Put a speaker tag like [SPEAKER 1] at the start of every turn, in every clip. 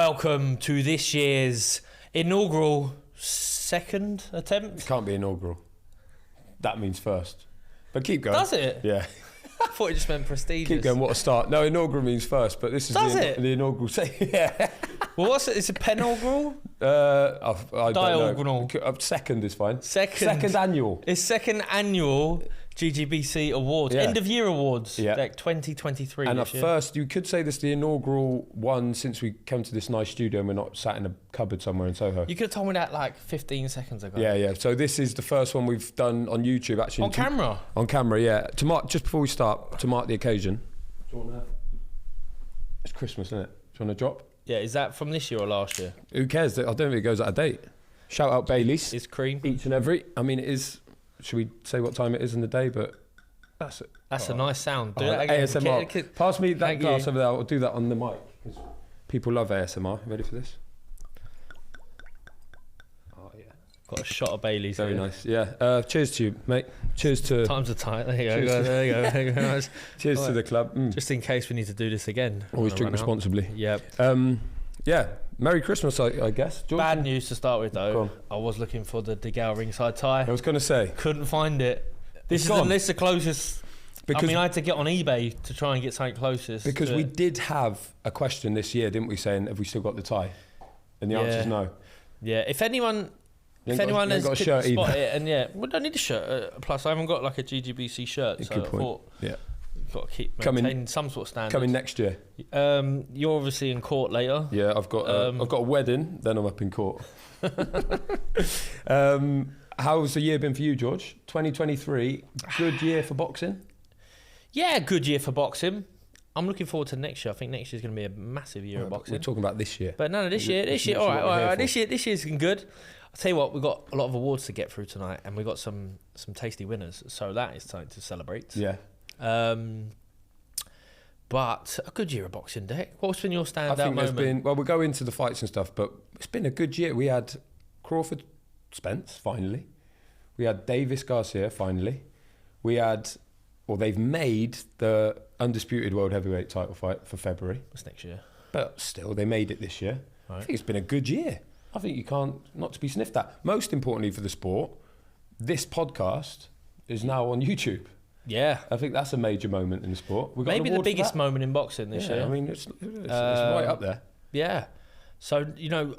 [SPEAKER 1] welcome to this year's inaugural second attempt.
[SPEAKER 2] It can't be inaugural. That means first. But keep going.
[SPEAKER 1] Does it?
[SPEAKER 2] Yeah.
[SPEAKER 1] I thought it just meant prestigious.
[SPEAKER 2] Keep going. What a start. No, inaugural means first, but this is the inaugural. Yeah.
[SPEAKER 1] Well, what's it? It's a penaugural?
[SPEAKER 2] I don't know. Second is fine. Second annual.
[SPEAKER 1] It's second annual GGBC Awards.
[SPEAKER 2] Yeah.
[SPEAKER 1] End of year awards.
[SPEAKER 2] Yeah.
[SPEAKER 1] Like 2023.
[SPEAKER 2] And first, you could say this is the inaugural one since we came to this nice studio and we're not sat in a cupboard somewhere in Soho.
[SPEAKER 1] You could have told me that like 15 seconds ago.
[SPEAKER 2] Yeah. So this is the first one we've done on YouTube, actually.
[SPEAKER 1] On camera?
[SPEAKER 2] On camera, yeah. To mark, just before we start, to mark the occasion. Do you want to... It's Christmas, isn't it? Do you want to drop?
[SPEAKER 1] Yeah, is that from this year or last year?
[SPEAKER 2] Who cares? I don't think it goes out of date. Shout out Bailey's.
[SPEAKER 1] It's cream.
[SPEAKER 2] Each and every. I mean, it is... Should we say what time it is in the day? But that's it.
[SPEAKER 1] That's a nice sound. Do that again.
[SPEAKER 2] ASMR. Pass me that glass over there. I'll do that on the mic. Because people love ASMR. Ready for this? Oh, yeah.
[SPEAKER 1] Got a shot of Bailey's.
[SPEAKER 2] Very nice. Yeah. Cheers to you, mate. Cheers to...
[SPEAKER 1] Times are tight. There you go. There you go. Thank you very much.
[SPEAKER 2] Cheers to the club.
[SPEAKER 1] Just in case we need to do this again.
[SPEAKER 2] Always drink responsibly.
[SPEAKER 1] Yep.
[SPEAKER 2] Yeah. Merry Christmas, I guess.
[SPEAKER 1] Bad news to start with, though. I was looking for the De Gale ringside tie.
[SPEAKER 2] I was going to say.
[SPEAKER 1] Couldn't find it. This is the closest. Because I had to get on eBay to try and get something closest.
[SPEAKER 2] Because we did have a question this year, didn't we, saying, have we still got the tie? And the answer is no.
[SPEAKER 1] Yeah. If anyone has
[SPEAKER 2] got a shirt
[SPEAKER 1] spot
[SPEAKER 2] either.
[SPEAKER 1] it, and we don't need a shirt. Plus, I haven't got like a GGBC shirt, so I thought got to keep maintaining some sort of standard.
[SPEAKER 2] Coming next year.
[SPEAKER 1] You're obviously in court later.
[SPEAKER 2] Yeah, I've got a wedding, then I'm up in court. How's the year been for you, George? 2023, good year for boxing?
[SPEAKER 1] Yeah, good year for boxing. I'm looking forward to next year. I think next year's going to be a massive year of boxing.
[SPEAKER 2] We're talking about this year.
[SPEAKER 1] But no, this year, all right. This year's been good. I'll tell you what, we've got a lot of awards to get through tonight, and we've got some tasty winners. So that is time to celebrate.
[SPEAKER 2] Yeah.
[SPEAKER 1] But a good year of boxing, Dick. What's been your standout moment?
[SPEAKER 2] There's been, we'll go into the fights and stuff, but it's been a good year. We had Crawford Spence, finally. We had Davis Garcia, finally. We had, they've made the undisputed world heavyweight title fight for February.
[SPEAKER 1] That's next year.
[SPEAKER 2] But still, they made it this year.
[SPEAKER 1] Right.
[SPEAKER 2] I think it's been a good year. I think you can't, not to be sniffed at. Most importantly for the sport, this podcast is now on YouTube.
[SPEAKER 1] Yeah.
[SPEAKER 2] I think that's a major moment in the sport.
[SPEAKER 1] Maybe the biggest moment in boxing this year.
[SPEAKER 2] I mean, it's right up there.
[SPEAKER 1] Yeah. So,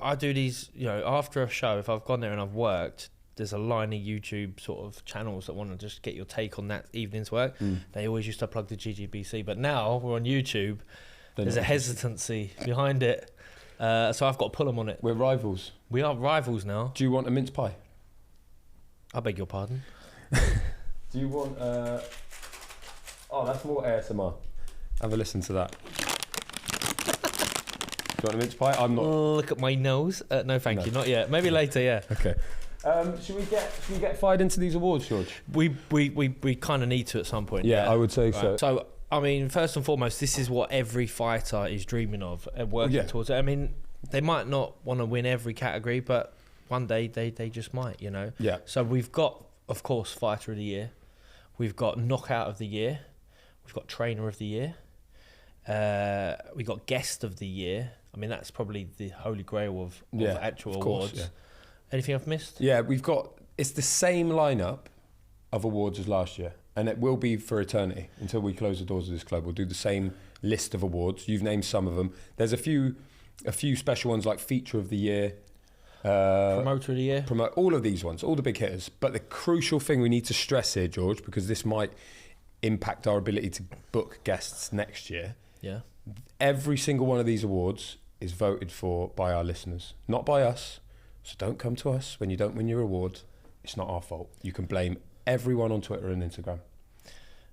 [SPEAKER 1] I do these, after a show, if I've gone there and I've worked, there's a line of YouTube sort of channels that want to just get your take on that evening's work. They always used to plug the GGBC, but now we're on YouTube. There's a hesitancy behind it. So I've got to pull them on it.
[SPEAKER 2] We're rivals.
[SPEAKER 1] We are rivals now.
[SPEAKER 2] Do you want a mince pie?
[SPEAKER 1] I beg your pardon.
[SPEAKER 2] Do you want... that's more ASMR. Have a listen to that. Do you want a mince pie? I'm not...
[SPEAKER 1] Look at my nose. No, thank you. Not yet. Maybe later, yeah.
[SPEAKER 2] Okay. Should we get fired into these awards, George?
[SPEAKER 1] We kind of need to at some point.
[SPEAKER 2] Yeah, I would say so.
[SPEAKER 1] So, I mean, first and foremost, this is what every fighter is dreaming of and working towards it. I mean, they might not want to win every category, but one day they just might,
[SPEAKER 2] Yeah.
[SPEAKER 1] So we've got, of course, Fighter of the Year. We've got Knockout of the Year. We've got Trainer of the Year. We got Guest of the Year. I mean, that's probably the holy grail of actual awards. Course, yeah. Anything I've missed?
[SPEAKER 2] Yeah, it's the same lineup of awards as last year, and it will be for eternity until we close the doors of this club. We'll do the same list of awards. You've named some of them. There's a few special ones like Feature of the Year,
[SPEAKER 1] Promoter of the Year.
[SPEAKER 2] All of these ones, all the big hitters. But the crucial thing we need to stress here, George, because this might impact our ability to book guests next year.
[SPEAKER 1] Yeah.
[SPEAKER 2] Every single one of these awards is voted for by our listeners, not by us. So don't come to us when you don't win your award. It's not our fault. You can blame everyone on Twitter and Instagram.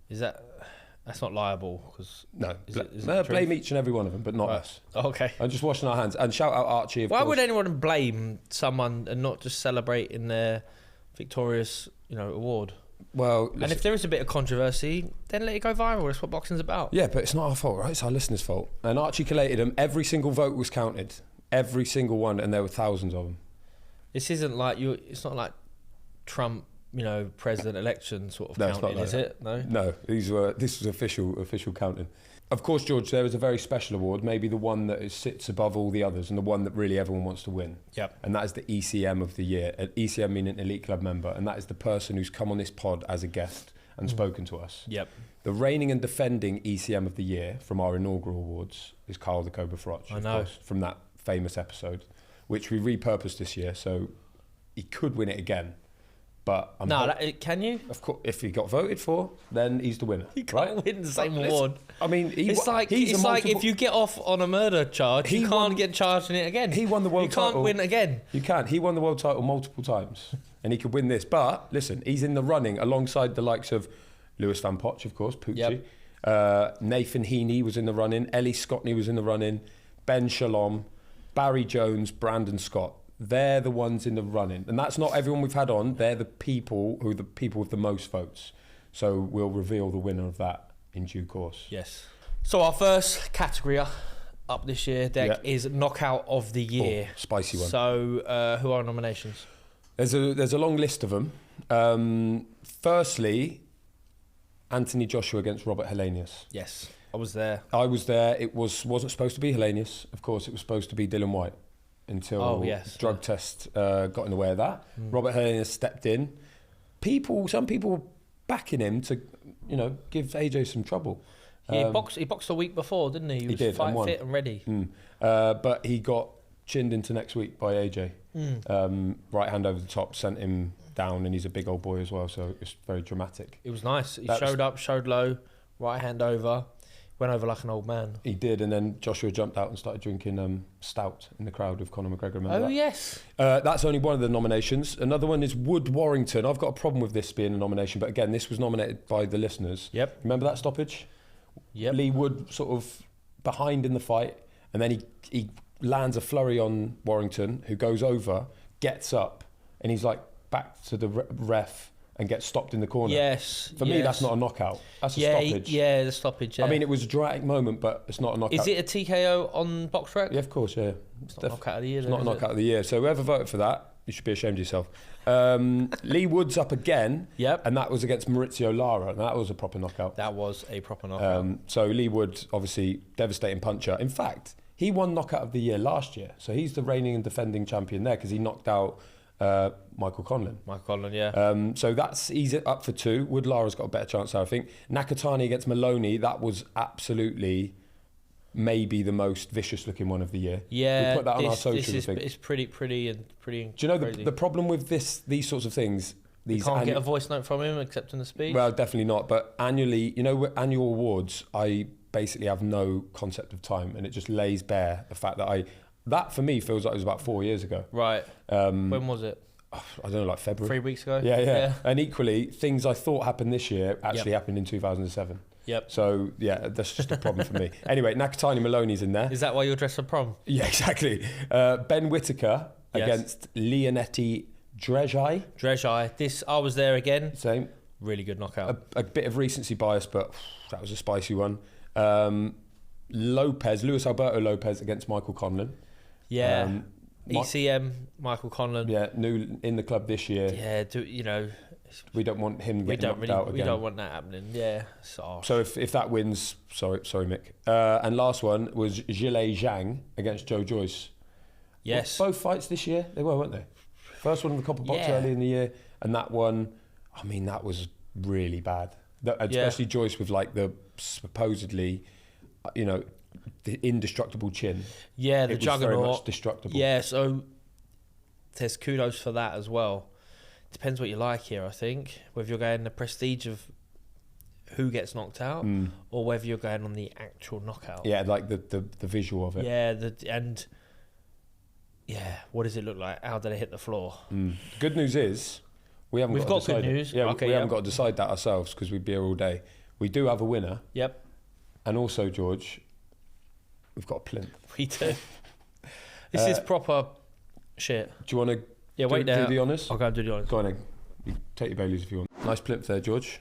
[SPEAKER 1] That's not liable? Cause
[SPEAKER 2] blame each and every one of them, but not us.
[SPEAKER 1] Okay.
[SPEAKER 2] I'm just washing our hands. And shout out Archie,
[SPEAKER 1] Why would anyone blame someone and not just celebrate in their victorious, award?
[SPEAKER 2] Well,
[SPEAKER 1] and if there is a bit of controversy, then let it go viral. That's what boxing's about.
[SPEAKER 2] Yeah, but it's not our fault, right? It's our listeners' fault. And Archie collated them. Every single vote was counted. Every single one, and there were thousands of them.
[SPEAKER 1] This isn't like it's not like Trump president election sort of
[SPEAKER 2] No, it's not
[SPEAKER 1] counting,
[SPEAKER 2] like
[SPEAKER 1] is
[SPEAKER 2] that.
[SPEAKER 1] it? No.
[SPEAKER 2] No, this was official counting. Of course, George, there is a very special award, maybe the one that sits above all the others and the one that really everyone wants to win.
[SPEAKER 1] Yep.
[SPEAKER 2] And that is the ECM of the year. ECM meaning Elite Club member, and that is the person who's come on this pod as a guest and spoken to us.
[SPEAKER 1] Yep.
[SPEAKER 2] The reigning and defending ECM of the year from our inaugural awards is Carl the Cobra Frotch,
[SPEAKER 1] I
[SPEAKER 2] of
[SPEAKER 1] know.
[SPEAKER 2] course, from that famous episode, which we repurposed this year, so he could win it again. But
[SPEAKER 1] can you?
[SPEAKER 2] of course, if he got voted for, then he's the winner.
[SPEAKER 1] He can't win the same award.
[SPEAKER 2] I mean,
[SPEAKER 1] It's like if you get off on a murder charge, you can't get charged in it again.
[SPEAKER 2] He won the world title.
[SPEAKER 1] You can't win again.
[SPEAKER 2] You can't. He won the world title multiple times, and he could win this. But listen, he's in the running alongside the likes of Lewis Van Poch, of course, Poochie. Nathan Heaney was in the running. Ellie Scottney was in the running. Ben Shalom, Barry Jones, Brandon Scott. They're the ones in the running. And that's not everyone we've had on. They're the people with the most votes. So we'll reveal the winner of that in due course.
[SPEAKER 1] Yes. So our first category up this year, Deck, is Knockout of the Year.
[SPEAKER 2] Oh, spicy one.
[SPEAKER 1] So who are our nominations?
[SPEAKER 2] There's a long list of them. Firstly, Anthony Joshua against Robert Helenius.
[SPEAKER 1] Yes, I was there.
[SPEAKER 2] I was there. It wasn't supposed to be Helenius. Of course, it was supposed to be Dylan White until drug test got in the way of that. Robert Helenius stepped in. Some people were backing him to, give AJ some trouble.
[SPEAKER 1] He boxed a week before, didn't he? He was fight fit and ready.
[SPEAKER 2] But he got chinned into next week by AJ. Right hand over the top, sent him down, and he's a big old boy as well, so it's very dramatic.
[SPEAKER 1] It was nice. He showed up, showed low, right hand over, went over like an old man.
[SPEAKER 2] He did, and then Joshua jumped out and started drinking stout in the crowd with Conor McGregor. Remember that?
[SPEAKER 1] Yes.
[SPEAKER 2] That's only one of the nominations. Another one is Wood Warrington. I've got a problem with this being a nomination, but again, this was nominated by the listeners.
[SPEAKER 1] Yep.
[SPEAKER 2] Remember that stoppage?
[SPEAKER 1] Yep.
[SPEAKER 2] Lee Wood sort of behind in the fight, and then he lands a flurry on Warrington, who goes over, gets up, and he's like back to the ref and gets stopped in the corner.
[SPEAKER 1] Yes.
[SPEAKER 2] For me, that's not a knockout. That's a stoppage.
[SPEAKER 1] The stoppage. Yeah.
[SPEAKER 2] I mean, it was a dramatic moment, but it's not a knockout.
[SPEAKER 1] Is it a TKO on box rec?
[SPEAKER 2] Yeah, of course, yeah.
[SPEAKER 1] It's not a knockout of the year.
[SPEAKER 2] It's not a knockout of the year. So whoever voted for that, you should be ashamed of yourself. Lee Wood's up again.
[SPEAKER 1] Yep.
[SPEAKER 2] And that was against Maurizio Lara, and that was a proper knockout.
[SPEAKER 1] That was a proper knockout.
[SPEAKER 2] So Lee Wood, obviously, devastating puncher. In fact, he won knockout of the year last year. So he's the reigning and defending champion there because he knocked out Michael Conlon.
[SPEAKER 1] Yeah.
[SPEAKER 2] So he's up for 2. Wood Lara's got a better chance there, I think. Nakatani against Maloney, that was absolutely maybe the most vicious looking one of the year.
[SPEAKER 1] Yeah.
[SPEAKER 2] We put that on our social, I think.
[SPEAKER 1] It's pretty
[SPEAKER 2] Do you know the problem with these sorts of things?
[SPEAKER 1] You can't get a voice note from him except in the speech?
[SPEAKER 2] Well, definitely not. But annually, annual awards, I basically have no concept of time, and it just lays bare the fact that for me feels like it was about 4 years ago.
[SPEAKER 1] Right. When was it?
[SPEAKER 2] I don't know, like February.
[SPEAKER 1] 3 weeks ago?
[SPEAKER 2] Yeah. And equally, things I thought happened this year actually happened in 2007.
[SPEAKER 1] Yep.
[SPEAKER 2] So, yeah, that's just a problem for me. Anyway, Nakatani Maloney's in there.
[SPEAKER 1] Is that why you're dressed for prom?
[SPEAKER 2] Yeah, exactly. Ben Whittaker against Leonetti Drejai.
[SPEAKER 1] I was there again.
[SPEAKER 2] Same.
[SPEAKER 1] Really good knockout.
[SPEAKER 2] A bit of recency bias, but that was a spicy one. Luis Alberto Lopez against Michael Conlon.
[SPEAKER 1] Yeah. ECM, Michael Conlon.
[SPEAKER 2] Yeah, new in the club this year.
[SPEAKER 1] Yeah,
[SPEAKER 2] we don't want him getting knocked out again.
[SPEAKER 1] We don't want that happening. Yeah.
[SPEAKER 2] So if that wins, sorry, Mick. And last one was Zhilei Zhang against Joe Joyce.
[SPEAKER 1] Yes.
[SPEAKER 2] Both fights this year, they were, weren't they? First one in the Copper Box early in the year, and that one, I mean, that was really bad. Especially Joyce with like the supposedly, the indestructible chin.
[SPEAKER 1] Yeah, the juggernaut.
[SPEAKER 2] Very much destructible.
[SPEAKER 1] Yeah, so there's kudos for that as well. Depends what you like here, I think. Whether you're going the prestige of who gets knocked out, or whether you're going on the actual knockout.
[SPEAKER 2] Yeah, like the visual of it.
[SPEAKER 1] Yeah, what does it look like? How did it hit the floor?
[SPEAKER 2] Good news is we've got to decide
[SPEAKER 1] good news.
[SPEAKER 2] Yeah, we haven't got to decide that ourselves because we'd be here all day. We do have a winner.
[SPEAKER 1] Yep.
[SPEAKER 2] And also, George, we've got a plinth.
[SPEAKER 1] We do. This is proper shit.
[SPEAKER 2] Do you want to do the honours?
[SPEAKER 1] I'll go and do the honours.
[SPEAKER 2] Go on then. You take your Baileys if you want. Nice plinth there, George.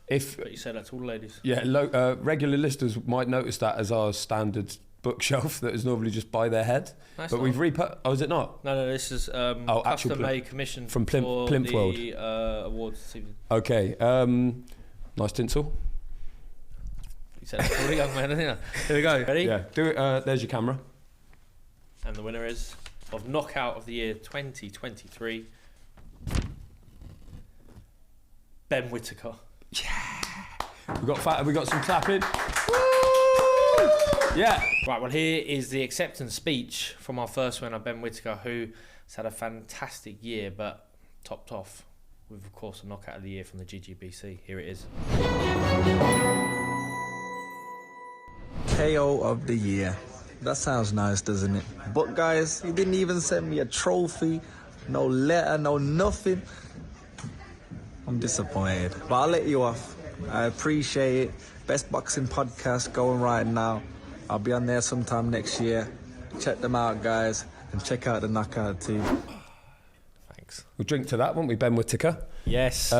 [SPEAKER 1] But you said that to all the ladies.
[SPEAKER 2] Yeah, regular listeners might notice that as our standard bookshelf that is normally just by their head.
[SPEAKER 1] Nice
[SPEAKER 2] but
[SPEAKER 1] one.
[SPEAKER 2] we've re-put. Oh, is it not?
[SPEAKER 1] No, this is custom made commission
[SPEAKER 2] from
[SPEAKER 1] for
[SPEAKER 2] Plimp
[SPEAKER 1] the
[SPEAKER 2] World.
[SPEAKER 1] awards this evening.
[SPEAKER 2] Okay. Nice tinsel.
[SPEAKER 1] You said it's a young man, isn't it? Here we go. Ready?
[SPEAKER 2] Yeah. Do it. There's your camera.
[SPEAKER 1] And the winner is of Knockout of the Year 2023, Ben Whittaker.
[SPEAKER 2] We got some clapping. Woo! Yeah.
[SPEAKER 1] Right, well, here is the acceptance speech from our first winner, Ben Whittaker, who has had a fantastic year, but topped off with, of course, a Knockout of the Year from the GGBC. Here it is.
[SPEAKER 3] KO of the Year. That sounds nice, doesn't it? But guys, you didn't even send me a trophy, no letter, no nothing. I'm disappointed, but I'll let you off. I appreciate it. Best boxing podcast going right now. I'll be on there sometime next year. Check them out, guys, and check out the Knockout team.
[SPEAKER 1] Thanks.
[SPEAKER 2] We'll drink to that, won't we, Ben Whittaker?
[SPEAKER 1] Yes.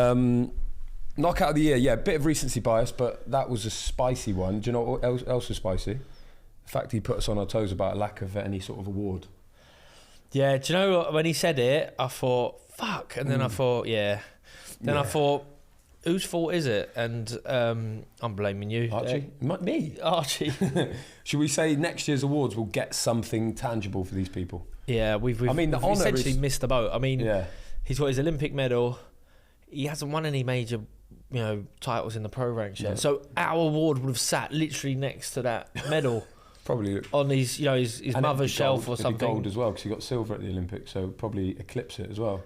[SPEAKER 2] Knockout of the Year, yeah, bit of recency bias, but that was a spicy one. Do you know what else was spicy? The fact he put us on our toes about a lack of any sort of award.
[SPEAKER 1] Yeah, do you know what? When he said it, I thought, fuck. And then I thought, yeah. Then I thought, whose fault is it? And I'm blaming you.
[SPEAKER 2] Archie? Me?
[SPEAKER 1] Archie.
[SPEAKER 2] Should we say next year's awards will get something tangible for these people?
[SPEAKER 1] Yeah, we've
[SPEAKER 2] I mean, the honour
[SPEAKER 1] essentially
[SPEAKER 2] is-
[SPEAKER 1] missed the boat. I mean,
[SPEAKER 2] Yeah.
[SPEAKER 1] he's got his Olympic medal. He hasn't won any major, titles in the pro ranks yet.
[SPEAKER 2] No.
[SPEAKER 1] So our award would have sat literally next to that medal
[SPEAKER 2] Probably.
[SPEAKER 1] on his, his
[SPEAKER 2] And
[SPEAKER 1] mother's
[SPEAKER 2] it'd be
[SPEAKER 1] shelf
[SPEAKER 2] gold,
[SPEAKER 1] or
[SPEAKER 2] it'd be
[SPEAKER 1] something.
[SPEAKER 2] gold as well, because he got silver at the Olympics, so probably eclipse it as well.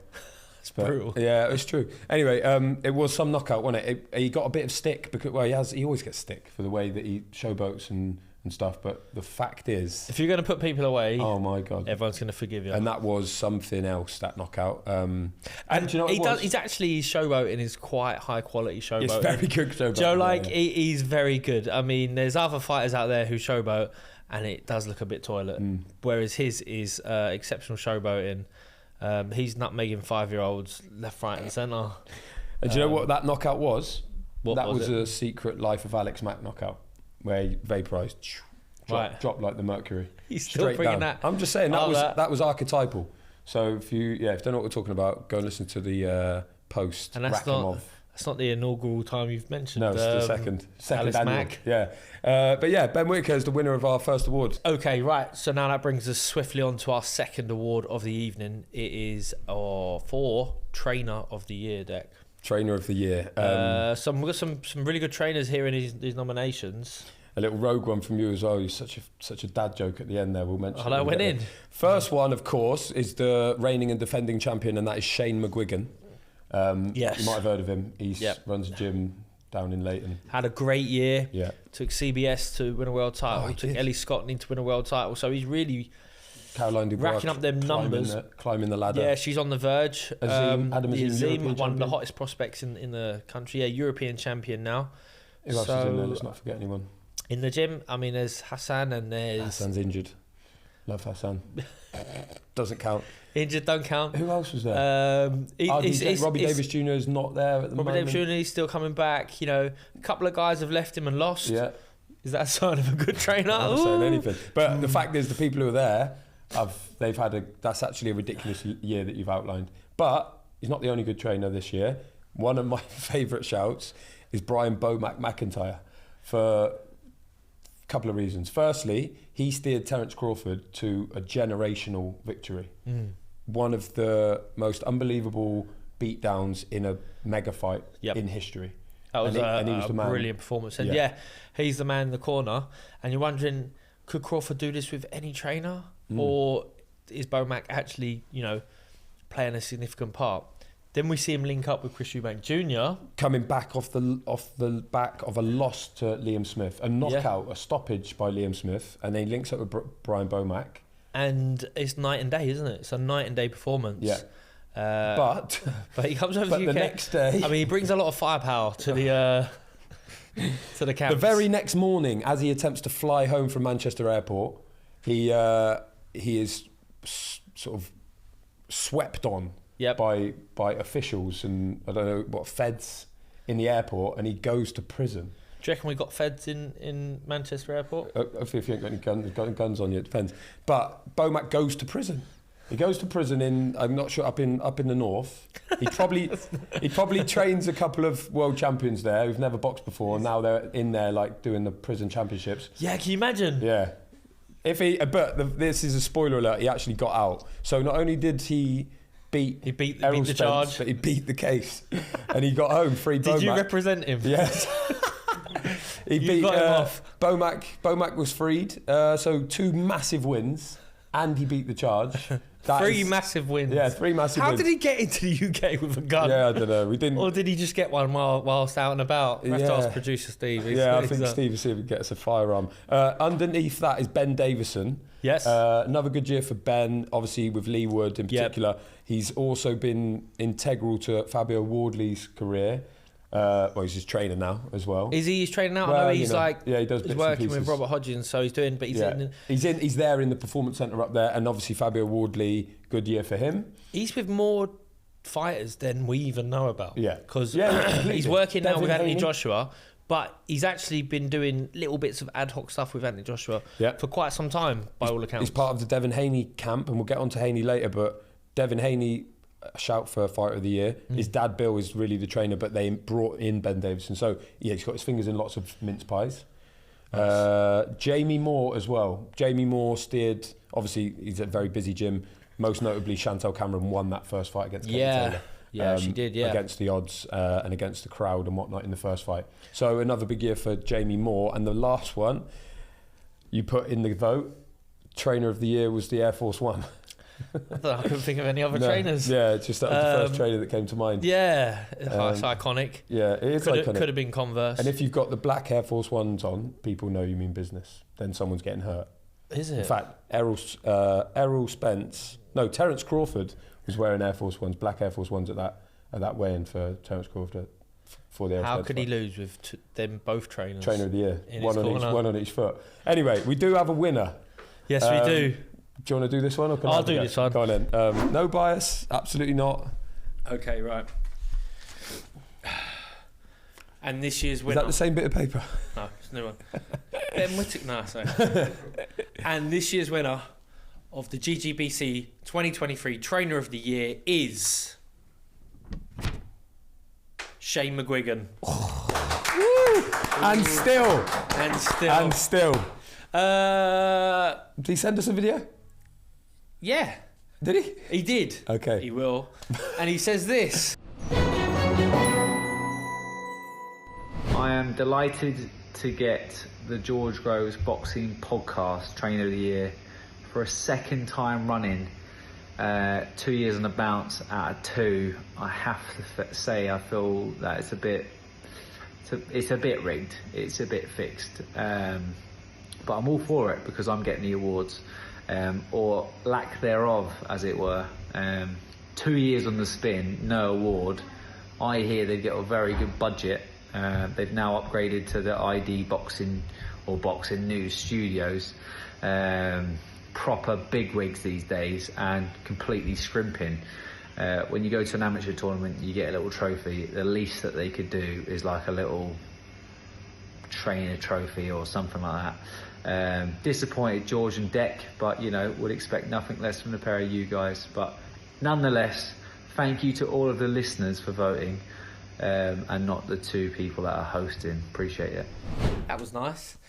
[SPEAKER 1] It's brutal.
[SPEAKER 2] Yeah, it's true. Anyway, it was some knockout, wasn't it? He got a bit of stick because he always gets stick for the way that he showboats and stuff. But the fact is,
[SPEAKER 1] If you're going to put people away,
[SPEAKER 2] oh my god,
[SPEAKER 1] everyone's going to forgive you.
[SPEAKER 2] and that was something else, that knockout. And do you know what it was?
[SPEAKER 1] He's actually, his showboating is quite high quality showboating.
[SPEAKER 2] It's very good showboating.
[SPEAKER 1] Joe,
[SPEAKER 2] yeah.
[SPEAKER 1] he's very good. I mean, there's other fighters out there who showboat, and it does look a bit toilet. Whereas his is exceptional showboating. He's nutmegging 5-year-olds left, right, and centre.
[SPEAKER 2] And do you know what that knockout was?
[SPEAKER 1] What
[SPEAKER 2] that
[SPEAKER 1] was
[SPEAKER 2] was
[SPEAKER 1] it?
[SPEAKER 2] a secret Life of Alex Mack knockout, where he vaporised, dropped like the mercury.
[SPEAKER 1] He's still
[SPEAKER 2] straight
[SPEAKER 1] bringing
[SPEAKER 2] down.
[SPEAKER 1] that.
[SPEAKER 2] I'm just saying
[SPEAKER 1] I
[SPEAKER 2] that
[SPEAKER 1] love
[SPEAKER 2] was
[SPEAKER 1] that.
[SPEAKER 2] archetypal. So if you don't know what we're talking about, go and listen to the post.
[SPEAKER 1] And that's not the inaugural time you've mentioned.
[SPEAKER 2] No, it's the second
[SPEAKER 1] Alex
[SPEAKER 2] annual.
[SPEAKER 1] Mack.
[SPEAKER 2] Yeah, but yeah, Ben Whittaker is the winner of our first award.
[SPEAKER 1] Okay, right. So now that brings us swiftly on to our second award of the evening. It is for Trainer of the Year, Deck.
[SPEAKER 2] Trainer of the Year.
[SPEAKER 1] We've got some really good trainers here in these nominations.
[SPEAKER 2] A little rogue one from you as well. You're such a dad joke at the end there. We'll mention.
[SPEAKER 1] Oh, that went in.
[SPEAKER 2] First one, of course, is the reigning and defending champion, and that is Shane McGuigan.
[SPEAKER 1] Yes.
[SPEAKER 2] You might have heard of him. He
[SPEAKER 1] Yep.
[SPEAKER 2] runs a gym down in Leighton.
[SPEAKER 1] Had a great year.
[SPEAKER 2] Yeah.
[SPEAKER 1] Took CBS to win a world title.
[SPEAKER 2] Oh, he
[SPEAKER 1] took
[SPEAKER 2] did.
[SPEAKER 1] Ellie Scotland to win a world title. So he's really
[SPEAKER 2] Caroline Dubois
[SPEAKER 1] racking up them numbers.
[SPEAKER 2] climbing the ladder.
[SPEAKER 1] Yeah, she's on the verge.
[SPEAKER 2] Azim, Adam Azim,
[SPEAKER 1] Azim,
[SPEAKER 2] European
[SPEAKER 1] one of the
[SPEAKER 2] champion.
[SPEAKER 1] hottest prospects in the country. Yeah, European champion now.
[SPEAKER 2] Who else is in there? Let's not forget anyone.
[SPEAKER 1] In the gym, I mean, there's Hassan and there's...
[SPEAKER 2] Hassan's injured. Love Hassan. Doesn't count.
[SPEAKER 1] Injured, don't count.
[SPEAKER 2] Who else was there? Robbie
[SPEAKER 1] it's-
[SPEAKER 2] Davis Jr. is not there at the
[SPEAKER 1] Robbie
[SPEAKER 2] moment.
[SPEAKER 1] Davis Jr. is still coming back. A couple of guys have left him and lost.
[SPEAKER 2] Yeah,
[SPEAKER 1] Is that a sign of a good trainer?
[SPEAKER 2] I'm not saying
[SPEAKER 1] Ooh.
[SPEAKER 2] anything. But the fact is, the people who are there, that's actually a ridiculous year that you've outlined. But he's not the only good trainer this year. One of my favourite shouts is Brian Bomac McIntyre for a couple of reasons. Firstly, he steered Terence Crawford to a generational victory. One of the most unbelievable beatdowns in a mega fight in history.
[SPEAKER 1] That was
[SPEAKER 2] and he was
[SPEAKER 1] a
[SPEAKER 2] the man.
[SPEAKER 1] brilliant performance. And
[SPEAKER 2] Yeah.
[SPEAKER 1] he's the man in the corner. And you're wondering, could Crawford do this with any trainer? Or is Bomac actually, playing a significant part? Then we see him link up with Chris Eubank Jr.
[SPEAKER 2] Coming back off the back of a loss to Liam Smith, a knockout, a stoppage by Liam Smith, and then he links up with Brian Bomac.
[SPEAKER 1] And it's night and day, isn't it? It's a night and day performance.
[SPEAKER 2] Yeah.
[SPEAKER 1] But he comes over to the
[SPEAKER 2] the
[SPEAKER 1] UK.
[SPEAKER 2] next day,
[SPEAKER 1] I mean, he brings a lot of firepower to the camp.
[SPEAKER 2] the very next morning, as he attempts to fly home from Manchester Airport, he is sort of swept on by officials and I don't know what feds in the airport, and he goes to prison.
[SPEAKER 1] Do you reckon we got feds in Manchester Airport?
[SPEAKER 2] If you ain't got any guns on you, it depends. But Bomac goes to prison. He goes to prison in, I'm not sure, up in the north. He probably trains a couple of world champions there who've never boxed before, and now they're in there like doing the prison championships.
[SPEAKER 1] Yeah, can you imagine?
[SPEAKER 2] Yeah. This is a spoiler alert. He actually got out. So not only did he beat Errol
[SPEAKER 1] the
[SPEAKER 2] Spence,
[SPEAKER 1] charge,
[SPEAKER 2] but he beat the case, and he got home free.
[SPEAKER 1] Did
[SPEAKER 2] Bomac.
[SPEAKER 1] you represent him?
[SPEAKER 2] Yes. He beat
[SPEAKER 1] got him off.
[SPEAKER 2] Bomac. Bomac was freed. So 2 massive wins, and he beat the charge.
[SPEAKER 1] Three massive wins.
[SPEAKER 2] Yeah, 3 massive wins.
[SPEAKER 1] How did he get into the UK with a gun?
[SPEAKER 2] Yeah, I don't know. We didn't.
[SPEAKER 1] Or did he just get one whilst out and about? We have to ask producer Steve.
[SPEAKER 2] I think Steve will see if he gets a firearm. Underneath that is Ben Davison.
[SPEAKER 1] Yes.
[SPEAKER 2] Another good year for Ben, obviously with Lee Wood in particular. He's also been integral to Fabio Wardley's career. He's his trainer now as well.
[SPEAKER 1] Is he his trainer now?
[SPEAKER 2] Well,
[SPEAKER 1] I know he's
[SPEAKER 2] he does.
[SPEAKER 1] He's working with Robert Hodgins, so he's doing. But
[SPEAKER 2] he's there in the performance centre up there, and obviously Fabio Wardley, good year for him.
[SPEAKER 1] He's with more fighters than we even know about.
[SPEAKER 2] Yeah,
[SPEAKER 1] because he's working now with Anthony Joshua, but he's actually been doing little bits of ad hoc stuff with Anthony Joshua for quite some time, by all accounts.
[SPEAKER 2] He's part of the Devin Haney camp, and we'll get on to Haney later. But Devin Haney, a shout for Fighter of the Year. His dad Bill is really the trainer, but they brought in Ben Davison. So he's got his fingers in lots of mince pies. Nice. Jamie Moore as well. Jamie Moore steered, obviously he's a very busy gym. Most notably, Chantel Cameron won that first fight against Katie Taylor.
[SPEAKER 1] Yeah, she did,
[SPEAKER 2] against the odds and against the crowd and whatnot in the first fight. So another big year for Jamie Moore. And the last one you put in the vote, Trainer of the Year, was the Air Force One.
[SPEAKER 1] I couldn't think of any other trainers.
[SPEAKER 2] Yeah, just that was the first trainer that came to mind.
[SPEAKER 1] Yeah, it's iconic.
[SPEAKER 2] Yeah, it is iconic.
[SPEAKER 1] Could have been Converse.
[SPEAKER 2] And if you've got the black Air Force Ones on, people know you mean business. Then someone's getting hurt.
[SPEAKER 1] Is it?
[SPEAKER 2] In fact, Terence Crawford was wearing Air Force Ones, black Air Force Ones at that weigh-in for Terence Crawford for the Air
[SPEAKER 1] How
[SPEAKER 2] Force
[SPEAKER 1] could he lose with them both trainers?
[SPEAKER 2] Trainer of the Year, one on each foot. Anyway, we do have a winner.
[SPEAKER 1] Yes, we do.
[SPEAKER 2] Do you want to do this one? Or can
[SPEAKER 1] I'll do this one.
[SPEAKER 2] Go on then. No bias, absolutely not.
[SPEAKER 1] Okay, right. And this year's winner.
[SPEAKER 2] Is that the same bit of paper?
[SPEAKER 1] No, it's a new one. Ben Whittick, no, sorry. And this year's winner of the GGBC 2023 Trainer of the Year is Shane McGuigan.
[SPEAKER 2] And still. Did he send us a video?
[SPEAKER 1] Yeah.
[SPEAKER 2] Did he?
[SPEAKER 1] He did.
[SPEAKER 2] Okay.
[SPEAKER 1] He will. And he says this.
[SPEAKER 3] I am delighted to get the George Groves Boxing Podcast Trainer of the Year for a second time running. 2 years on the bounce out of 2. I have to say I feel that it's a bit rigged. It's a bit fixed. But I'm all for it because I'm getting the awards. Or lack thereof, as it were. 2 years on the spin, no award. I hear they get a very good budget. They've now upgraded to the ID Boxing or Boxing News studios. Proper bigwigs these days and completely scrimping. When you go to an amateur tournament, you get a little trophy. The least that they could do is like a little trainer trophy or something like that. Disappointed George and Deck, but would expect nothing less from the pair of you guys. But nonetheless, thank you to all of the listeners for voting, and not the 2 people that are hosting. Appreciate it.
[SPEAKER 1] That was nice.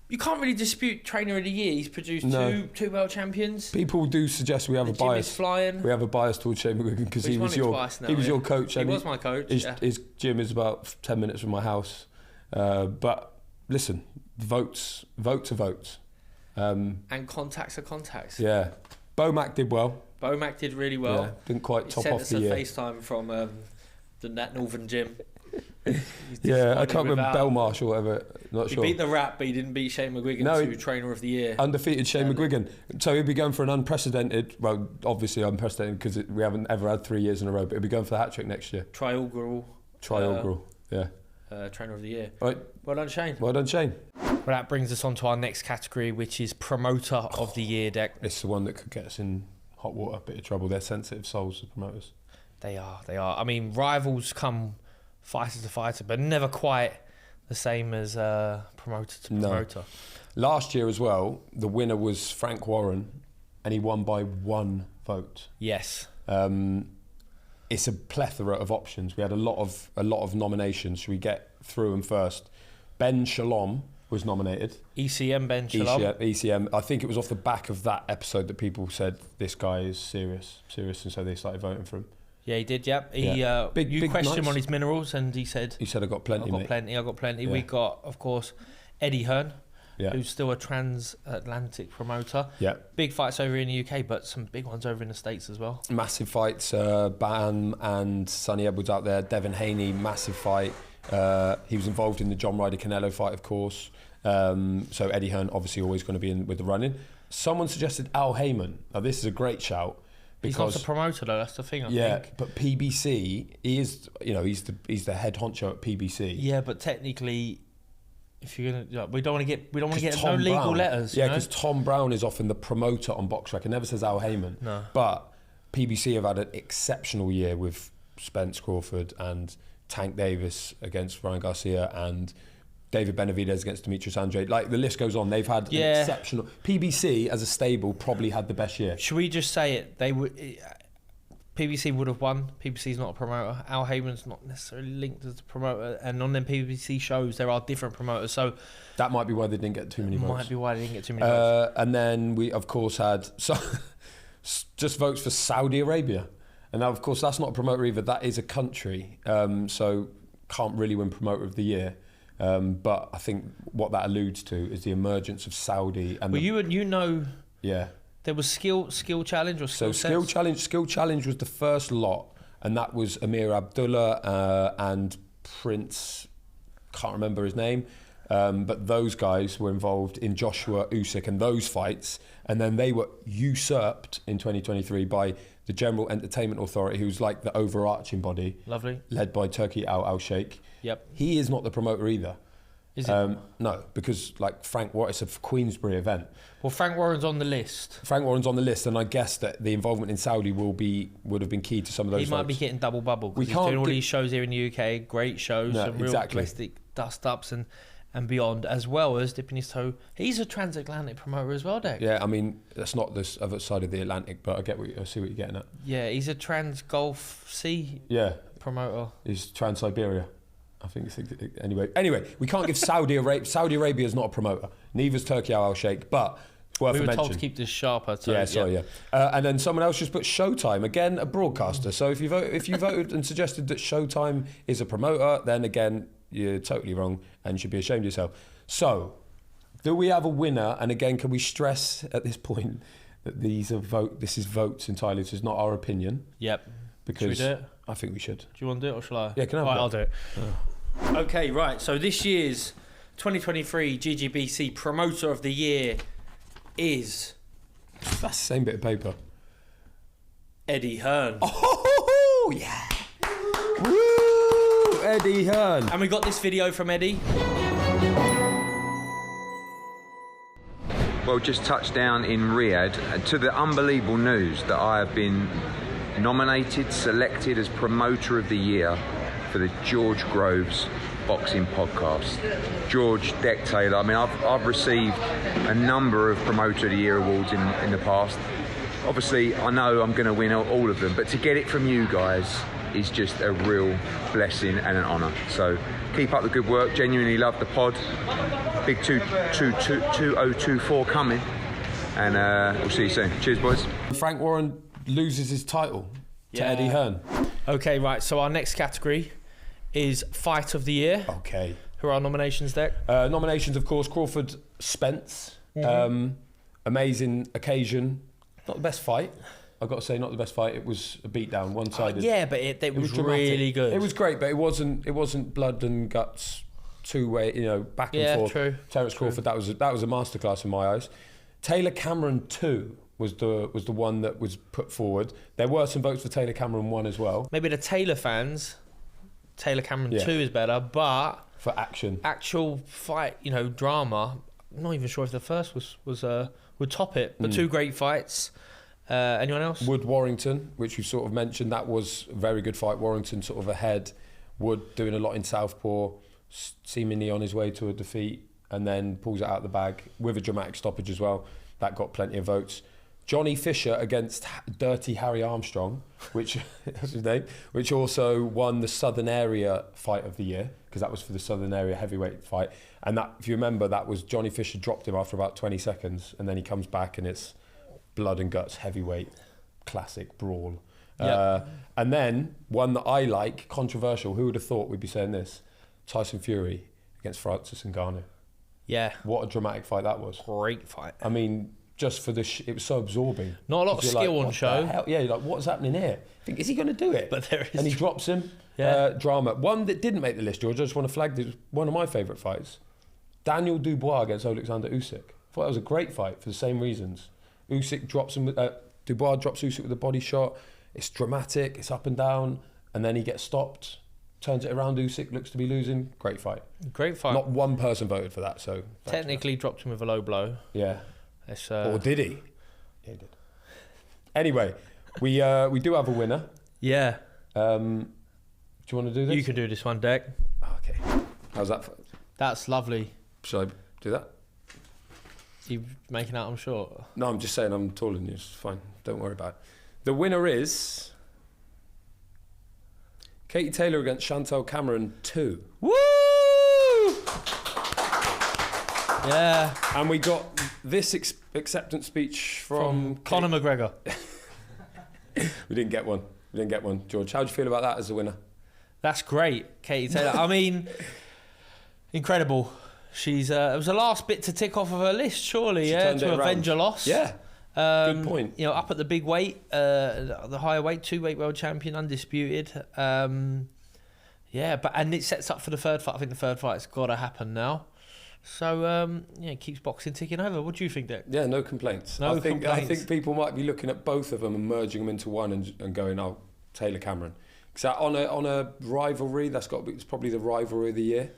[SPEAKER 1] You can't really dispute Trainer of the Year. He's produced two world champions.
[SPEAKER 2] People do suggest we have a bias.
[SPEAKER 1] Flying.
[SPEAKER 2] We have a bias towards Shane McGuigan because he was your coach.
[SPEAKER 1] He was my coach.
[SPEAKER 2] His gym is about 10 minutes from my house. But listen, votes are votes.
[SPEAKER 1] And contacts are contacts.
[SPEAKER 2] Yeah. Bomac did well.
[SPEAKER 1] Bomac did really well.
[SPEAKER 2] Yeah, didn't quite top off the year.
[SPEAKER 1] He sent us a FaceTime from that northern gym.
[SPEAKER 2] Yeah, I can't remember Belmarsh or whatever. Not sure.
[SPEAKER 1] He beat the rap, but he didn't beat Shane McGuigan to Trainer of the Year.
[SPEAKER 2] Undefeated Shane McGuigan. So he'd be going for an unprecedented, well, obviously unprecedented because we haven't ever had 3 years in a row, but he'll be going for the hat-trick next year.
[SPEAKER 1] Triaugural,
[SPEAKER 2] yeah.
[SPEAKER 1] Trainer of the Year.
[SPEAKER 2] Right.
[SPEAKER 1] Well done, Shane.
[SPEAKER 2] Well done, Shane.
[SPEAKER 1] Well, that brings us on to our next category, which is Promoter of the Year, Deck.
[SPEAKER 2] It's the one that could get us in hot water, a bit of trouble. They're sensitive souls, the promoters.
[SPEAKER 1] They are. I mean, rivals come fighter to fighter, but never quite the same as promoter to
[SPEAKER 2] No.
[SPEAKER 1] promoter.
[SPEAKER 2] Last year as well, the winner was Frank Warren, and he won by 1 vote.
[SPEAKER 1] Yes.
[SPEAKER 2] It's a plethora of options. We had a lot of nominations. Should we get through them first? Ben Shalom was nominated.
[SPEAKER 1] ECM Ben Shalom.
[SPEAKER 2] ECM. I think it was off the back of that episode that people said this guy is serious, and so they started voting for him.
[SPEAKER 1] Yeah, he did. Yep. He
[SPEAKER 2] Big,
[SPEAKER 1] questioned him
[SPEAKER 2] nice.
[SPEAKER 1] on his minerals, and he said,
[SPEAKER 2] He said, "I got plenty,
[SPEAKER 1] "I got
[SPEAKER 2] mate."
[SPEAKER 1] plenty. I got plenty."
[SPEAKER 2] Yeah.
[SPEAKER 1] We got, of course, Eddie Hearn,
[SPEAKER 2] Yeah.
[SPEAKER 1] who's still a transatlantic promoter.
[SPEAKER 2] Yeah.
[SPEAKER 1] Big fights over in the UK, but some big ones over in the States as well.
[SPEAKER 2] Massive fights. Bam and Sonny Edwards out there. Devin Haney, massive fight. He was involved in the John Ryder Canelo fight, of course. So Eddie Hearn obviously always going to be in with the running. Someone suggested Al Heyman. Now this is a great shout.
[SPEAKER 1] He's not a promoter though. That's the thing. I think.
[SPEAKER 2] But PBC, he is. He's the head honcho at PBC.
[SPEAKER 1] Yeah, but technically, if you're gonna, we don't want to get no
[SPEAKER 2] Tom
[SPEAKER 1] legal
[SPEAKER 2] Brown,
[SPEAKER 1] letters.
[SPEAKER 2] Yeah, because Tom Brown is often the promoter on BoxRec. It never says Al Heyman.
[SPEAKER 1] No.
[SPEAKER 2] But PBC have had an exceptional year with Spence Crawford and Tank Davis against Ryan Garcia and David Benavidez against Demetrius Andrade. Like, the list goes on. They've had an exceptional... PBC, as a stable, probably had the best year.
[SPEAKER 1] Should we just say it? PBC would have won. PBC's not a promoter. Al Heyman's not necessarily linked as a promoter. And on them PBC shows, there are different promoters. So
[SPEAKER 2] that might be why they didn't get too many votes.
[SPEAKER 1] Might be why they didn't get too many votes.
[SPEAKER 2] And then we, of course, had just votes for Saudi Arabia. And now, of course, that's not a promoter either. That is a country. So can't really win promoter of the year. But I think what that alludes to is the emergence of Saudi. And
[SPEAKER 1] yeah. There was skill challenge or skill
[SPEAKER 2] skill challenge was the first lot, and that was Amir Abdullah and Prince, can't remember his name, but those guys were involved in Joshua-Usyk and those fights, and then they were usurped in 2023 by the General Entertainment Authority, who's like the overarching body.
[SPEAKER 1] Lovely.
[SPEAKER 2] Led by Turki Al-Sheikh.
[SPEAKER 1] Yep.
[SPEAKER 2] He is not the promoter either.
[SPEAKER 1] Is it?
[SPEAKER 2] No, because like Frank Warren, it's a Queensbury event.
[SPEAKER 1] Well, Frank Warren's on the list.
[SPEAKER 2] And I guess that the involvement in Saudi would have been key to some of those.
[SPEAKER 1] He might be getting double bubble because he's doing all these shows here in the UK, great shows, some real plastic dust-ups and beyond, as well as dipping his toe. He's a transatlantic promoter as well, Dec.
[SPEAKER 2] Yeah, I mean, that's not this other side of the Atlantic, but I see what you're getting at.
[SPEAKER 1] Yeah, he's a trans-Gulf Sea promoter.
[SPEAKER 2] He's Trans-Siberia. I think anyway, we can't give Saudi Arabia is not a promoter. Neither's Turki Al-Sheikh, but it's worth a mention.
[SPEAKER 1] We were told to keep this sharper.
[SPEAKER 2] And then someone else just put Showtime, again a broadcaster. So if you voted and suggested that Showtime is a promoter, then again you're totally wrong and should be ashamed of yourself. So, do we have a winner? And again, can we stress at this point that this is votes entirely. This is not our opinion.
[SPEAKER 1] Yep.
[SPEAKER 2] Because
[SPEAKER 1] should we do it?
[SPEAKER 2] I think we should.
[SPEAKER 1] Do you want to do it or shall I?
[SPEAKER 2] Yeah, can I have
[SPEAKER 1] I'll do it. Oh. Okay, right. So this year's 2023 GGBC Promoter of the Year is...
[SPEAKER 2] That's the same bit of paper.
[SPEAKER 1] Eddie Hearn.
[SPEAKER 2] Oh, yeah. Woo! Eddie Hearn.
[SPEAKER 1] And we got this video from Eddie.
[SPEAKER 4] Well, just touched down in Riyadh to the unbelievable news that I have been selected as Promoter of the Year for the George Groves Boxing Podcast. George, Dec Taylor, I mean, I've received a number of Promoter of the Year awards in the past. Obviously, I know I'm going to win all of them, but to get it from you guys is just a real blessing and an honour. So keep up the good work, genuinely love the pod. Big 2024 coming, and we'll see you soon. Cheers, boys.
[SPEAKER 2] Frank Warren loses his title to Eddie Hearn.
[SPEAKER 1] Okay, right. So our next category is Fight of the Year.
[SPEAKER 2] Okay.
[SPEAKER 1] Who are our nominations, Dec?
[SPEAKER 2] Nominations, of course, Crawford Spence. Mm-hmm. Amazing occasion. Not the best fight. I've got to say, not the best fight. It was a beatdown, one-sided.
[SPEAKER 1] Yeah, but it was really good.
[SPEAKER 2] It was great, but it wasn't blood and guts, two-way, back and forth.
[SPEAKER 1] True.
[SPEAKER 2] Terence Crawford, that was a masterclass in my eyes. Taylor Cameron 2 was the one that was put forward. There were some votes for Taylor Cameron 1 as well.
[SPEAKER 1] Maybe the Taylor fans, Taylor Cameron 2 is better, but
[SPEAKER 2] for actual
[SPEAKER 1] fight, drama. I'm not even sure if the first would top it. But two great fights. Anyone else?
[SPEAKER 2] Wood Warrington, which we've sort of mentioned, that was a very good fight. Warrington sort of ahead. Wood doing a lot in southpaw. seemingly on his way to a defeat, and then pulls it out of the bag with a dramatic stoppage as well. That got plenty of votes. Johnny Fisher against Dirty Harry Armstrong, which that's his name, which also won the Southern Area Fight of the Year, because that was for the Southern Area heavyweight fight. And that, if you remember, that was Johnny Fisher dropped him after about 20 seconds, and then he comes back and it's blood and guts heavyweight classic brawl.
[SPEAKER 1] Yep.
[SPEAKER 2] And then one that I like, controversial. Who would have thought we'd be saying this? Tyson Fury against Francis Ngannou.
[SPEAKER 1] Yeah.
[SPEAKER 2] What a dramatic fight that was.
[SPEAKER 1] Great fight.
[SPEAKER 2] I mean, just for the it was so absorbing.
[SPEAKER 1] Not a lot of skill on show.
[SPEAKER 2] Yeah, you're like, what's happening here? Think, is he going to do it?
[SPEAKER 1] But there is.
[SPEAKER 2] And he drops him.
[SPEAKER 1] Yeah.
[SPEAKER 2] Drama. One that didn't make the list, George, I just want to flag this, one of my favourite fights. Daniel Dubois against Alexander Usyk. I thought that was a great fight for the same reasons. Usyk drops him, Dubois drops Usyk with a body shot. It's dramatic, it's up and down, and then he gets stopped, turns it around, Usyk looks to be losing. Great fight.
[SPEAKER 1] Great fight.
[SPEAKER 2] Not one person voted for that, so...
[SPEAKER 1] Technically dropped him with a low blow.
[SPEAKER 2] Yeah.
[SPEAKER 1] It's,
[SPEAKER 2] or did he? Yeah, he did. Anyway, we do have a winner.
[SPEAKER 1] Yeah.
[SPEAKER 2] Do you want to do this?
[SPEAKER 1] You can do this one, Deck.
[SPEAKER 2] Okay. How's that?
[SPEAKER 1] That's lovely.
[SPEAKER 2] Shall I do that?
[SPEAKER 1] You making out I'm short?
[SPEAKER 2] No, I'm just saying I'm taller than you. It's fine. Don't worry about it. The winner is... Katie Taylor against Chantel Cameron 2.
[SPEAKER 1] Woo! Yeah.
[SPEAKER 2] And we got this acceptance speech from
[SPEAKER 1] Conor McGregor.
[SPEAKER 2] We didn't get one. George, how do you feel about that as a winner?
[SPEAKER 1] That's great, Katie Taylor. I mean, incredible. She's it was the last bit to tick off of her list, surely, to avenge a loss.
[SPEAKER 2] Yeah. Good point.
[SPEAKER 1] You know, up at the big weight, the higher weight, 2-weight world champion, undisputed. Yeah, and it sets up for the third fight. I think the third fight's got to happen now. So, yeah, it keeps boxing ticking over. What do you think, Dick?
[SPEAKER 2] Yeah, no complaints. I think people might be looking at both of them and merging them into one and going, oh, Taylor Cameron. Because on a rivalry, it's probably the rivalry of the year.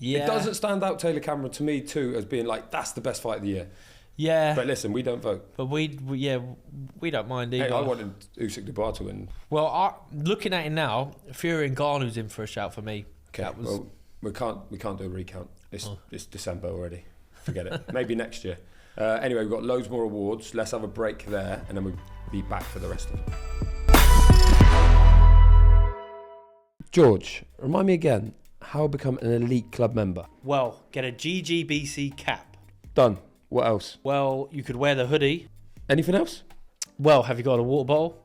[SPEAKER 1] Yeah.
[SPEAKER 2] It doesn't stand out, Taylor Cameron, to me too, as being like, that's the best fight of the year.
[SPEAKER 1] Yeah.
[SPEAKER 2] But listen, we don't vote.
[SPEAKER 1] But we don't mind either.
[SPEAKER 2] Hey, I wanted Usyk Dubois to win.
[SPEAKER 1] Well, looking at it now, Fury and Ngannou's in for a shout for me.
[SPEAKER 2] Okay, well, we can't do a recount. It's December already. Forget it. Maybe next year. Anyway, we've got loads more awards. Let's have a break there, and then we'll be back for the rest of it. George, remind me again, how to become an elite club member?
[SPEAKER 1] Well, get a GGBC cap.
[SPEAKER 2] Done. What else?
[SPEAKER 1] Well, you could wear the hoodie.
[SPEAKER 2] Anything else?
[SPEAKER 1] Well, have you got a water bottle?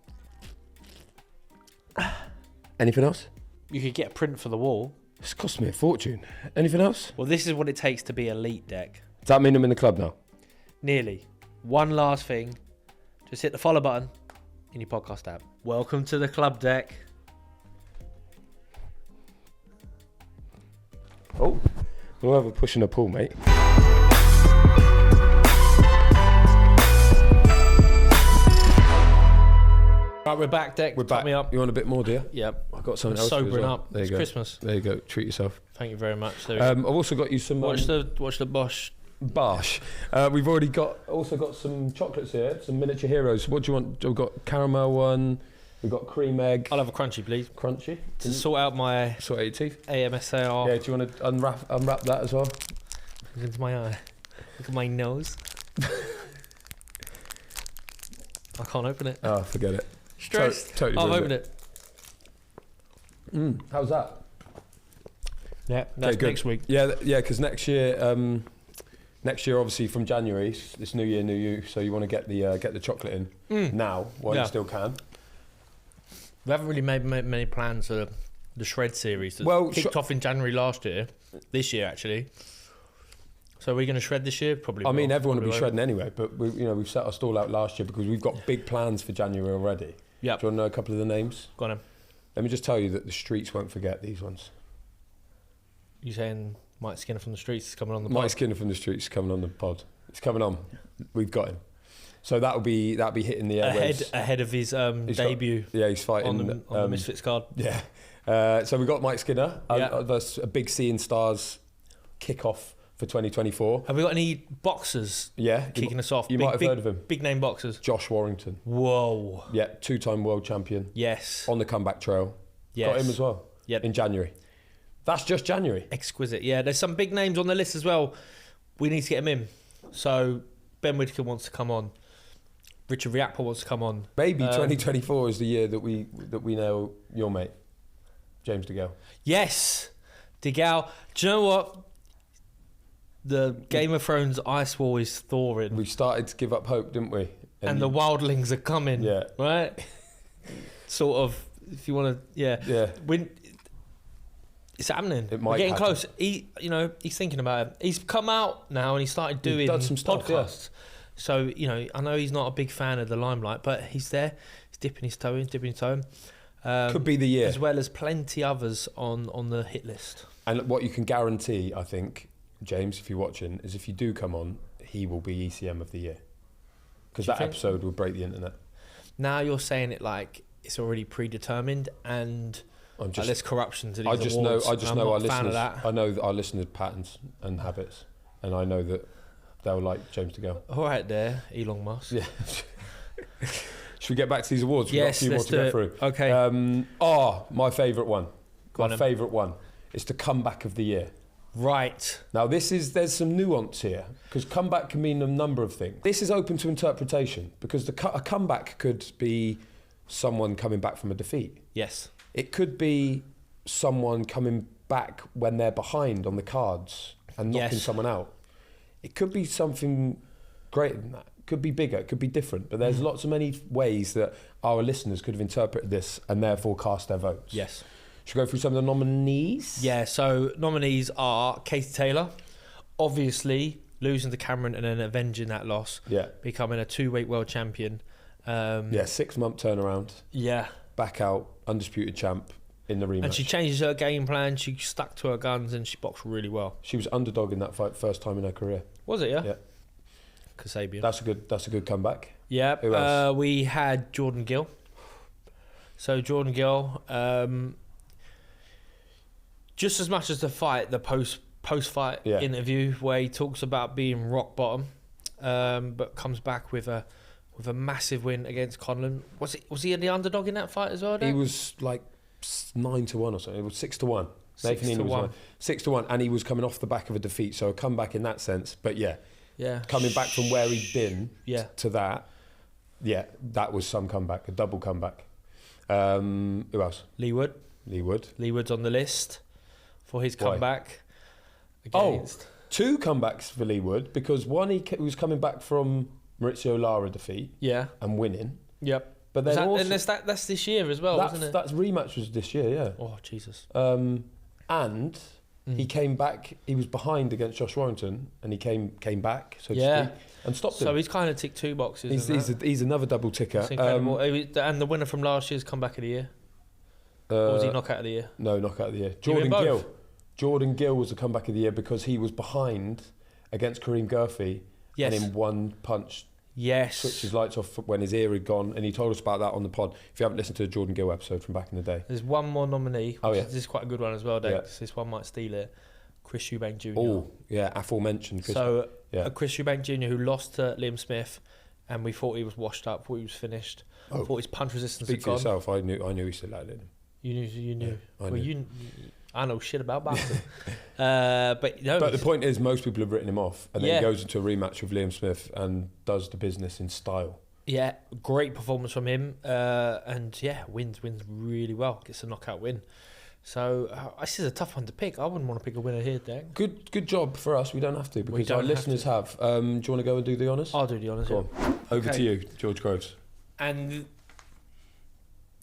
[SPEAKER 2] Anything else?
[SPEAKER 1] You could get a print for the wall.
[SPEAKER 2] It's cost me a fortune. Anything else?
[SPEAKER 1] Well, this is what it takes to be elite, Deck.
[SPEAKER 2] Does that mean I'm in the club now?
[SPEAKER 1] Nearly. One last thing. Just hit the follow button in your podcast app. Welcome to the club, Deck.
[SPEAKER 2] Oh, we'll have a push and a pull, mate.
[SPEAKER 1] Right, we're back, Deck.
[SPEAKER 2] We're back.
[SPEAKER 1] Me up.
[SPEAKER 2] You want a bit more, dear?
[SPEAKER 1] Yep.
[SPEAKER 2] I've got something
[SPEAKER 1] I'm
[SPEAKER 2] else.
[SPEAKER 1] sobering
[SPEAKER 2] well.
[SPEAKER 1] up.
[SPEAKER 2] There
[SPEAKER 1] It's
[SPEAKER 2] you go.
[SPEAKER 1] Christmas.
[SPEAKER 2] There you go. Treat yourself.
[SPEAKER 1] Thank you very much.
[SPEAKER 2] I've also got you some.
[SPEAKER 1] Watch the Bosch.
[SPEAKER 2] Bosh. We've already got some chocolates here, some miniature heroes. What do you want? We've got caramel one. We've got cream egg.
[SPEAKER 1] I'll have a crunchy, please.
[SPEAKER 2] Crunchy.
[SPEAKER 1] To sort out my
[SPEAKER 2] Sort out your teeth.
[SPEAKER 1] AMSAR.
[SPEAKER 2] Yeah. Do you want to unwrap that as well?
[SPEAKER 1] Look into my eye. Look at my nose. I can't open it.
[SPEAKER 2] Oh, forget it.
[SPEAKER 1] Stressed.
[SPEAKER 2] Totally
[SPEAKER 1] I'll
[SPEAKER 2] ruined
[SPEAKER 1] open it.
[SPEAKER 2] How's that?
[SPEAKER 1] Yeah, that's
[SPEAKER 2] good.
[SPEAKER 1] next week.
[SPEAKER 2] Yeah, because next year, obviously from January, it's New Year, New You. So you want to get the chocolate in now while you still can.
[SPEAKER 1] We haven't really made many plans for the Shred series that kicked off in January last year. This year, actually. So are we going to shred this year? Probably.
[SPEAKER 2] I mean, everyone will be shredding anyway, but we've set our stall out last year because we've got big plans for January already.
[SPEAKER 1] Yeah.
[SPEAKER 2] Do you want to know a couple of the names?
[SPEAKER 1] Go on then.
[SPEAKER 2] Let me just tell you that the streets won't forget these ones.
[SPEAKER 1] You saying Mike Skinner from the streets is coming on the pod?
[SPEAKER 2] Mike Skinner from the streets is coming on the pod. It's coming on. We've got him. So that'll be hitting the airwaves.
[SPEAKER 1] Ahead of his debut.
[SPEAKER 2] He's fighting
[SPEAKER 1] on the Misfits card.
[SPEAKER 2] Yeah. So we've got Mike Skinner. That's a big Seeing Stars kick-off for 2024.
[SPEAKER 1] Have we got any boxers kicking us off?
[SPEAKER 2] You might have heard of him.
[SPEAKER 1] Big name boxers.
[SPEAKER 2] Josh Warrington.
[SPEAKER 1] Whoa.
[SPEAKER 2] Yeah, 2-time world champion.
[SPEAKER 1] Yes.
[SPEAKER 2] On the comeback trail.
[SPEAKER 1] Yes.
[SPEAKER 2] Got him as well.
[SPEAKER 1] Yep.
[SPEAKER 2] In January. That's just January.
[SPEAKER 1] Exquisite. Yeah, there's some big names on the list as well. We need to get them in. So Ben Whittaker wants to come on. Richard Riakpa wants to come on.
[SPEAKER 2] Maybe 2024 is the year that we know your mate, James DeGale.
[SPEAKER 1] Yes, DeGale. Do you know what? The Game of Thrones ice wall is thawing.
[SPEAKER 2] We started to give up hope, didn't we?
[SPEAKER 1] And the wildlings are coming.
[SPEAKER 2] Yeah.
[SPEAKER 1] Right? Sort of, if you want to,
[SPEAKER 2] Yeah.
[SPEAKER 1] It's happening.
[SPEAKER 2] It might
[SPEAKER 1] We're getting
[SPEAKER 2] happen.
[SPEAKER 1] close. He's thinking about it. He's come out now and he started doing
[SPEAKER 2] He's done some stuff, yeah.
[SPEAKER 1] podcasts. So, I know he's not a big fan of the limelight, but he's there. He's dipping his toe in.
[SPEAKER 2] Could be the year.
[SPEAKER 1] As well as plenty others on the hit list.
[SPEAKER 2] And what you can guarantee, I think, James, if you're watching, is if you do come on, he will be ECM of the year. Because that episode will break the internet.
[SPEAKER 1] Now you're saying it like it's already predetermined and there's corruption to these awards.
[SPEAKER 2] I just know our
[SPEAKER 1] fan of
[SPEAKER 2] listeners.
[SPEAKER 1] that.
[SPEAKER 2] I know our listeners' patterns and habits, and I know that they'll like James DeGale.
[SPEAKER 1] All right, there, Elon Musk.
[SPEAKER 2] Yeah. Should we get back to these awards?
[SPEAKER 1] Yes,
[SPEAKER 2] We've got a few more to get through.
[SPEAKER 1] Okay.
[SPEAKER 2] My favourite one.
[SPEAKER 1] Go
[SPEAKER 2] My
[SPEAKER 1] on,
[SPEAKER 2] favourite one is the comeback of the year.
[SPEAKER 1] Right.
[SPEAKER 2] Now, there's some nuance here, because comeback can mean a number of things. This is open to interpretation, because a comeback could be someone coming back from a defeat.
[SPEAKER 1] Yes.
[SPEAKER 2] It could be someone coming back when they're behind on the cards and knocking someone out. It could be something greater than that. It could be bigger. It could be different. But there's lots of many ways that our listeners could have interpreted this and therefore cast their votes.
[SPEAKER 1] Yes.
[SPEAKER 2] Should we go through some of the nominees?
[SPEAKER 1] Yeah, so nominees are Katie Taylor, obviously losing to Cameron and then avenging that loss.
[SPEAKER 2] Yeah.
[SPEAKER 1] Becoming a 2-weight world champion.
[SPEAKER 2] 6-month turnaround.
[SPEAKER 1] Yeah.
[SPEAKER 2] Back out, undisputed champ in the rematch.
[SPEAKER 1] And she changes her game plan. She stuck to her guns and she boxed really well.
[SPEAKER 2] She was underdog in that fight, first time in her career.
[SPEAKER 1] Was it, yeah?
[SPEAKER 2] Yeah.
[SPEAKER 1] Kasabian.
[SPEAKER 2] That's a good comeback.
[SPEAKER 1] Yeah.
[SPEAKER 2] Who else?
[SPEAKER 1] We had Jordan Gill. So Jordan Gill, just as much as the fight, the post-fight interview where he talks about being rock bottom, but comes back with a massive win against Conlon. Was he the underdog in that fight as well? Dan?
[SPEAKER 2] He was like 9-1 or something. It was 6-1. Nathan Ian
[SPEAKER 1] 6-1.
[SPEAKER 2] 6-1, and he was coming off the back of a defeat, so a comeback in that sense. But coming back from where he'd been to that, that was some comeback, a double comeback. Who else?
[SPEAKER 1] Lee Wood.
[SPEAKER 2] Lee
[SPEAKER 1] Wood's on the list for his comeback.
[SPEAKER 2] Against. 2 comebacks for Lee Wood, because one he was coming back from Maurizio Lara defeat and winning.
[SPEAKER 1] Yep.
[SPEAKER 2] But then
[SPEAKER 1] and that's this year as well, wasn't it?
[SPEAKER 2] That rematch was this year, yeah.
[SPEAKER 1] Oh, Jesus.
[SPEAKER 2] And he came back, he was behind against Josh-Warrington, and he came back, so to speak, and stopped him.
[SPEAKER 1] So he's kind of ticked 2 boxes.
[SPEAKER 2] He's another double ticker.
[SPEAKER 1] That's incredible. And the winner from last year's comeback of the year? Or was he knockout of the year?
[SPEAKER 2] No, knockout of the year. Jordan Gill was the comeback of the year because he was behind against Kareem Gurphy, and in one punch switched his lights off when his ear had gone, and he told us about that on the pod. If you haven't listened to the Jordan Gill episode from back in the day.
[SPEAKER 1] There's one more nominee. This is quite a good one as well, Dave.
[SPEAKER 2] Yeah.
[SPEAKER 1] This one might steal it. Chris Eubank Jr.
[SPEAKER 2] Oh, yeah, aforementioned Chris.
[SPEAKER 1] So, Chris Eubank Jr. who lost to Liam Smith, and we thought he was washed up, thought he was finished, thought his punch resistance
[SPEAKER 2] Speak
[SPEAKER 1] had
[SPEAKER 2] for
[SPEAKER 1] gone.
[SPEAKER 2] yourself. I knew he still had it in him.
[SPEAKER 1] You knew.
[SPEAKER 2] Yeah, I knew.
[SPEAKER 1] I know shit about boxing. But
[SPEAKER 2] the point is, most people have written him off, and then he goes into a rematch with Liam Smith and does the business in style.
[SPEAKER 1] Yeah, great performance from him, and wins really well. Gets a knockout win. So this is a tough one to pick. I wouldn't want to pick a winner here, Dan.
[SPEAKER 2] Good job for us. We don't have to, because our listeners have. Do you want to go and do the honours?
[SPEAKER 1] I'll do the honours.
[SPEAKER 2] Go on. Over to you, George Groves.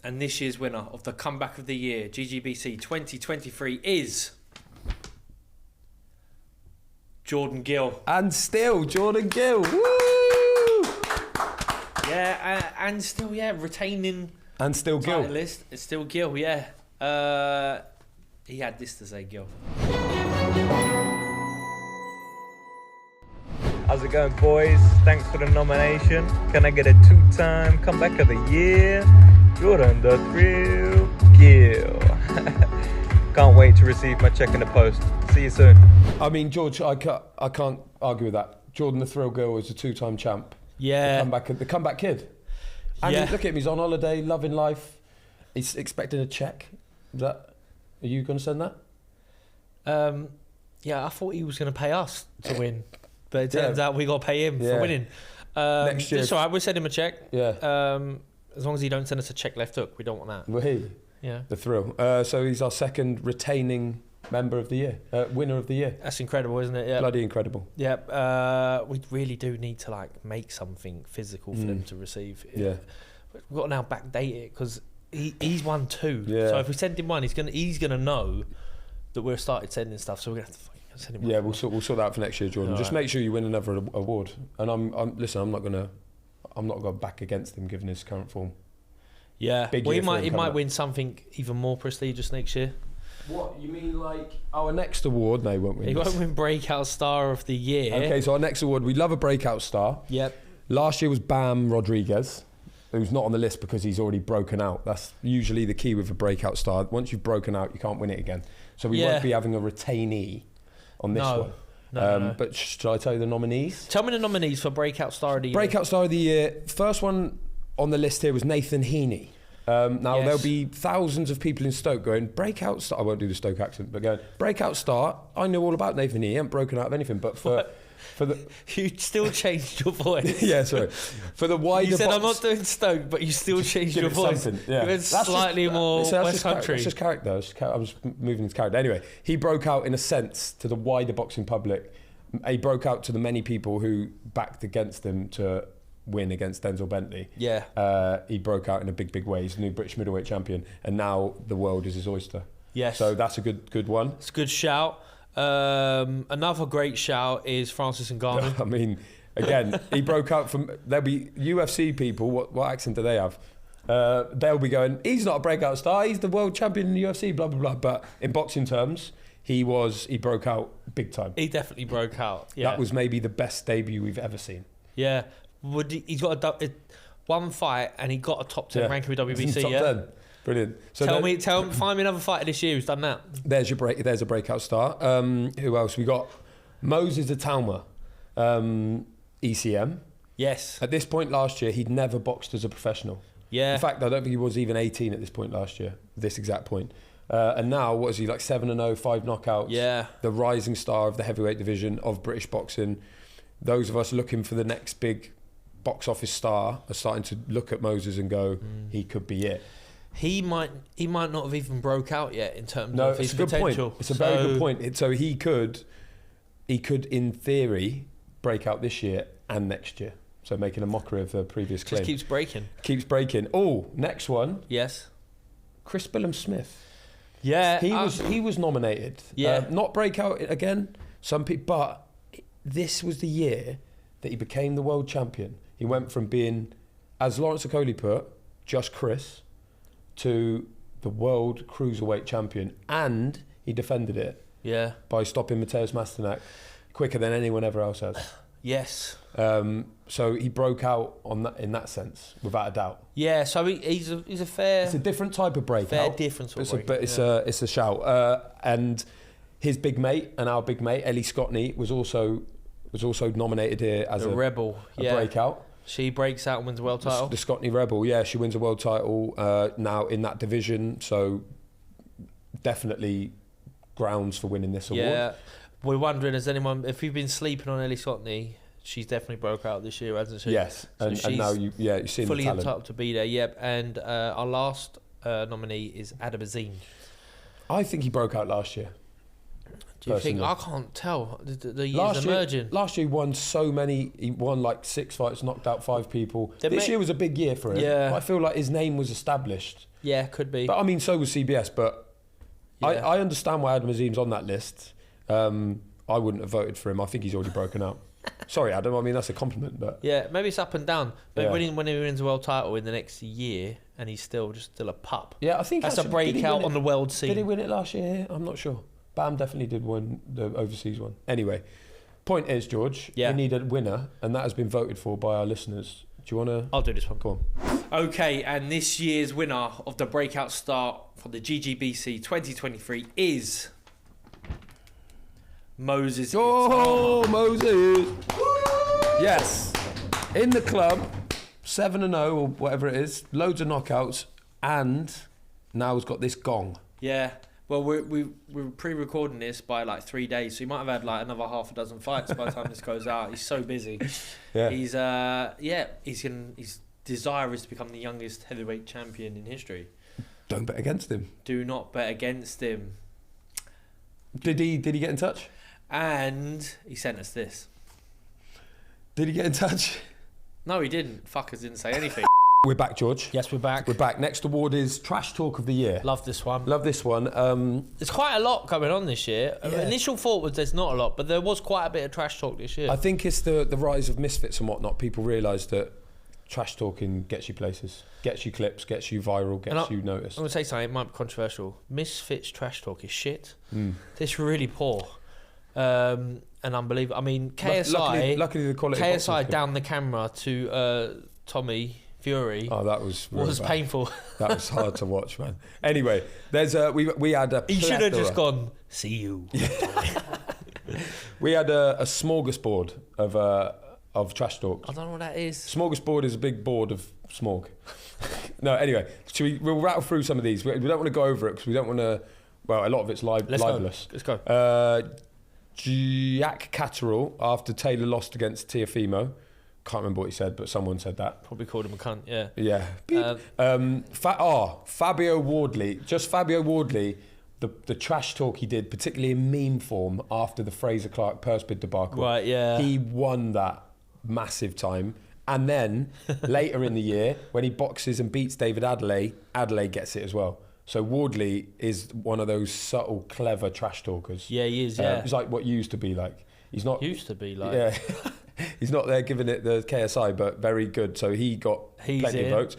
[SPEAKER 1] And this year's winner of the comeback of the year, GGBC 2023, is Jordan Gill.
[SPEAKER 2] And still Jordan Gill. Woo!
[SPEAKER 1] Yeah, and still, retaining.
[SPEAKER 2] And still Gill.
[SPEAKER 1] List. It's still Gill, yeah. He had this to say, Gill.
[SPEAKER 5] How's it going, boys? Thanks for the nomination. Can I get a 2-time comeback of the year? Jordan the Thrill Gill. Can't wait to receive my check in the post. See you soon.
[SPEAKER 2] I mean, George, I can't argue with that. Jordan the Thrill Gill was a 2-time champ.
[SPEAKER 1] Yeah.
[SPEAKER 2] The comeback kid. And look at him, he's on holiday, loving life. He's expecting a check. Are you going to send that?
[SPEAKER 1] Yeah, I thought he was going to pay us to win, but it turns out we got to pay him for winning.
[SPEAKER 2] Next year.
[SPEAKER 1] It's all right. We'll send him a check.
[SPEAKER 2] Yeah.
[SPEAKER 1] As long as he don't send us a check left hook, we don't want that.
[SPEAKER 2] Wahey.
[SPEAKER 1] Yeah.
[SPEAKER 2] The thrill. So he's our second retaining member of the year, winner of the year.
[SPEAKER 1] That's incredible, isn't it? Yeah.
[SPEAKER 2] Bloody incredible.
[SPEAKER 1] Yeah. We really do need to like make something physical for them to receive.
[SPEAKER 2] Yeah.
[SPEAKER 1] We've got to now backdate it because he's won 2.
[SPEAKER 2] Yeah.
[SPEAKER 1] So if we send him 1, he's gonna know that we've started sending stuff. So we're gonna have to send him 1.
[SPEAKER 2] Yeah, we'll sort that out for next year, Jordan.
[SPEAKER 1] All
[SPEAKER 2] Just
[SPEAKER 1] right.
[SPEAKER 2] make sure you win another award. And I'm not going back against him given his current form.
[SPEAKER 1] Yeah.
[SPEAKER 2] Big
[SPEAKER 1] Well,
[SPEAKER 2] year
[SPEAKER 1] he
[SPEAKER 2] for him
[SPEAKER 1] might
[SPEAKER 2] coming up.
[SPEAKER 1] win something even more prestigious next year.
[SPEAKER 2] What you mean, like our next award? No, he won't win.
[SPEAKER 1] He won't win Breakout Star of the Year.
[SPEAKER 2] Okay, so our next award, we love a breakout star.
[SPEAKER 1] Yep.
[SPEAKER 2] Last year was Bam Rodriguez, who's not on the list because he's already broken out. That's usually the key with a breakout star. Once you've broken out, you can't win it again. So we won't be having a retainee on this one.
[SPEAKER 1] No.
[SPEAKER 2] But shall I tell you the nominees?
[SPEAKER 1] Tell me the nominees for Breakout Star of the Year.
[SPEAKER 2] Breakout Star of the Year. First one on the list here was Nathan Heaney. Now
[SPEAKER 1] Yes.
[SPEAKER 2] there'll be thousands of people in Stoke going, Breakout Star. I won't do the Stoke accent, but going, Breakout Star. I know all about Nathan Heaney. He hasn't broken out of anything, but for the
[SPEAKER 1] You still changed your voice.
[SPEAKER 2] yeah, sorry, for the wider.
[SPEAKER 1] You said
[SPEAKER 2] box,
[SPEAKER 1] I'm not doing Stoke, but you still changed
[SPEAKER 2] give
[SPEAKER 1] your
[SPEAKER 2] it
[SPEAKER 1] voice.
[SPEAKER 2] something, yeah.
[SPEAKER 1] You went
[SPEAKER 2] That's
[SPEAKER 1] slightly more
[SPEAKER 2] that's
[SPEAKER 1] West Country.
[SPEAKER 2] That's just character. I'm just moving his character. Anyway, he broke out in a sense to the wider boxing public. He broke out to the many people who backed against him to win against Denzel Bentley.
[SPEAKER 1] Yeah.
[SPEAKER 2] He broke out in a big way. He's the new British middleweight champion, and now the world is his oyster.
[SPEAKER 1] Yes.
[SPEAKER 2] So that's a good one.
[SPEAKER 1] It's a good shout. Another great shout is Francis Ngannou.
[SPEAKER 2] I mean, again, he broke out from. There'll be UFC people. What accent do they have? They'll be going, he's not a breakout star. He's the world champion in the UFC. Blah blah blah. But in boxing terms, he broke out big time.
[SPEAKER 1] He definitely broke out. Yeah.
[SPEAKER 2] That was maybe the best debut we've ever seen.
[SPEAKER 1] Yeah. He's got one fight and he got a top 10 rank with WBC.
[SPEAKER 2] Top
[SPEAKER 1] Yeah.
[SPEAKER 2] 10. Brilliant. So
[SPEAKER 1] Find me another fighter this year who's done that.
[SPEAKER 2] There's a breakout star. Who else? We got Moses Atalma, ECM.
[SPEAKER 1] Yes.
[SPEAKER 2] At this point last year, he'd never boxed as a professional.
[SPEAKER 1] Yeah.
[SPEAKER 2] In fact, I don't think he was even 18 at this point last year. This exact point. And now, what is he, like 7-0, 5 knockouts?
[SPEAKER 1] Yeah.
[SPEAKER 2] The rising star of the heavyweight division of British boxing. Those of us looking for the next big box office star are starting to look at Moses and go, he could be it.
[SPEAKER 1] He might not have even broke out yet in terms
[SPEAKER 2] No,
[SPEAKER 1] of his
[SPEAKER 2] it's a good
[SPEAKER 1] potential.
[SPEAKER 2] point. It's a very good point. So he could in theory break out this year and next year. So making a mockery of the previous claim.
[SPEAKER 1] Just keeps breaking.
[SPEAKER 2] Keeps breaking. Oh, next one.
[SPEAKER 1] Yes.
[SPEAKER 2] Chris Billam-Smith.
[SPEAKER 1] Yeah.
[SPEAKER 2] He was nominated.
[SPEAKER 1] Yeah.
[SPEAKER 2] Not breakout again. Some people, but this was the year that he became the world champion. He went from being, as Lawrence Okoli put, just Chris, to the world cruiserweight champion, and he defended it.
[SPEAKER 1] Yeah.
[SPEAKER 2] By stopping Mateusz Masternak quicker than anyone ever else has.
[SPEAKER 1] Yes.
[SPEAKER 2] So he broke out in that sense, without a doubt.
[SPEAKER 1] Yeah. So he's a fair.
[SPEAKER 2] It's a different type of breakout.
[SPEAKER 1] Fair difference.
[SPEAKER 2] But it's a shout. And his big mate and our big mate Ellie Scottney was also nominated here as a
[SPEAKER 1] rebel.
[SPEAKER 2] A breakout.
[SPEAKER 1] She breaks out and wins a world title.
[SPEAKER 2] The Scottney Rebel, yeah, she wins a world title now in that division. So definitely grounds for winning this award.
[SPEAKER 1] Yeah, we're wondering, if you've been sleeping on Ellie Scottney, she's definitely broke out this year, hasn't she?
[SPEAKER 2] Yes,
[SPEAKER 1] So
[SPEAKER 2] and now you've seen
[SPEAKER 1] fully
[SPEAKER 2] the talent.
[SPEAKER 1] entitled to be there. Yep, and our last nominee is Adam Azine.
[SPEAKER 2] I think he broke out last year.
[SPEAKER 1] Do you think? I can't tell. The year's
[SPEAKER 2] last
[SPEAKER 1] emerging.
[SPEAKER 2] Last year he won so many. He won like 6 fights, knocked out 5 people. This year was a big year for him.
[SPEAKER 1] Yeah.
[SPEAKER 2] I feel like his name was established.
[SPEAKER 1] Yeah, could be.
[SPEAKER 2] But I mean, so was CBS. But
[SPEAKER 1] Yeah.
[SPEAKER 2] I understand why Adam Azine's on that list. I wouldn't have voted for him. I think he's already broken out. Sorry, Adam. I mean, that's a compliment. But
[SPEAKER 1] yeah, maybe it's up and down. But
[SPEAKER 2] Yeah.
[SPEAKER 1] when he wins a world title in the next year, and he's still a pup.
[SPEAKER 2] yeah, I think
[SPEAKER 1] That's
[SPEAKER 2] actually,
[SPEAKER 1] a breakout
[SPEAKER 2] did he
[SPEAKER 1] on the world scene.
[SPEAKER 2] Did he win it last year? I'm not sure. Bam definitely did win the overseas one. Anyway, point is, George,
[SPEAKER 1] Yeah.
[SPEAKER 2] we need a winner, and that has been voted for by our listeners. Do you want to?
[SPEAKER 1] I'll do this one.
[SPEAKER 2] Go on.
[SPEAKER 1] Okay, and this year's winner of the Breakout Star for the GGBC 2023 is Moses.
[SPEAKER 2] Oh, Moses! Yes, in the club, 7-0 or whatever it is, loads of knockouts, and now he's got this gong.
[SPEAKER 1] Yeah. Well, we're pre-recording this by like 3 days, so he might have had like another half a dozen fights by the time this goes out. He's so busy.
[SPEAKER 2] Yeah.
[SPEAKER 1] His desire is to become the youngest heavyweight champion in history.
[SPEAKER 2] Don't bet against him.
[SPEAKER 1] Do not bet against him.
[SPEAKER 2] Did he get in touch?
[SPEAKER 1] And he sent us this.
[SPEAKER 2] Did he get in touch?
[SPEAKER 1] No, he didn't. Fuckers didn't say anything.
[SPEAKER 2] We're back, George.
[SPEAKER 1] Yes, we're back.
[SPEAKER 2] We're back. Next award is Trash Talk of the Year.
[SPEAKER 1] Love this one.
[SPEAKER 2] Love this one.
[SPEAKER 1] There's quite a lot going on this year.
[SPEAKER 2] Yeah.
[SPEAKER 1] Initial thought was there's not a lot, but there was quite a bit of trash talk this year.
[SPEAKER 2] I think it's the rise of misfits and whatnot. People realise that trash talking gets you places, gets you clips, gets you viral, gets you noticed.
[SPEAKER 1] I'm going to say something, it might be controversial. Misfits trash talk is shit. It's really poor. And unbelievable. I mean, KSI...
[SPEAKER 2] Luckily the quality
[SPEAKER 1] KSI down the camera to Tommy Fury.
[SPEAKER 2] Oh, that was bad.
[SPEAKER 1] Painful.
[SPEAKER 2] That was hard to watch, man. Anyway, there's we had a
[SPEAKER 1] He should have just gone, see you.
[SPEAKER 2] We had a smorgasbord of trash talks.
[SPEAKER 1] I don't know what that is.
[SPEAKER 2] Smorgasbord is a big board of smorg. No, anyway, we'll rattle through some of these. We don't want to go over it because we don't want to... Well, a lot of it's libelous.
[SPEAKER 1] Let's go.
[SPEAKER 2] Jack Catterall, after Taylor lost against Teofimo. Can't remember what he said, but someone said that.
[SPEAKER 1] Probably called him a cunt, yeah.
[SPEAKER 2] Yeah. Fabio Wardley. Just Fabio Wardley, the trash talk he did, particularly in meme form after the Fraser Clark purse bid debacle.
[SPEAKER 1] Right, yeah.
[SPEAKER 2] He won that massive time. And then later in the year, when he boxes and beats David Adelaide, Adelaide gets it as well. So Wardley is one of those subtle, clever trash talkers.
[SPEAKER 1] Yeah, he is, yeah.
[SPEAKER 2] He's like what you used to be like. He's not...
[SPEAKER 1] Used to be like...
[SPEAKER 2] Yeah. He's not there giving it the KSI, but very good. So he got plenty of votes.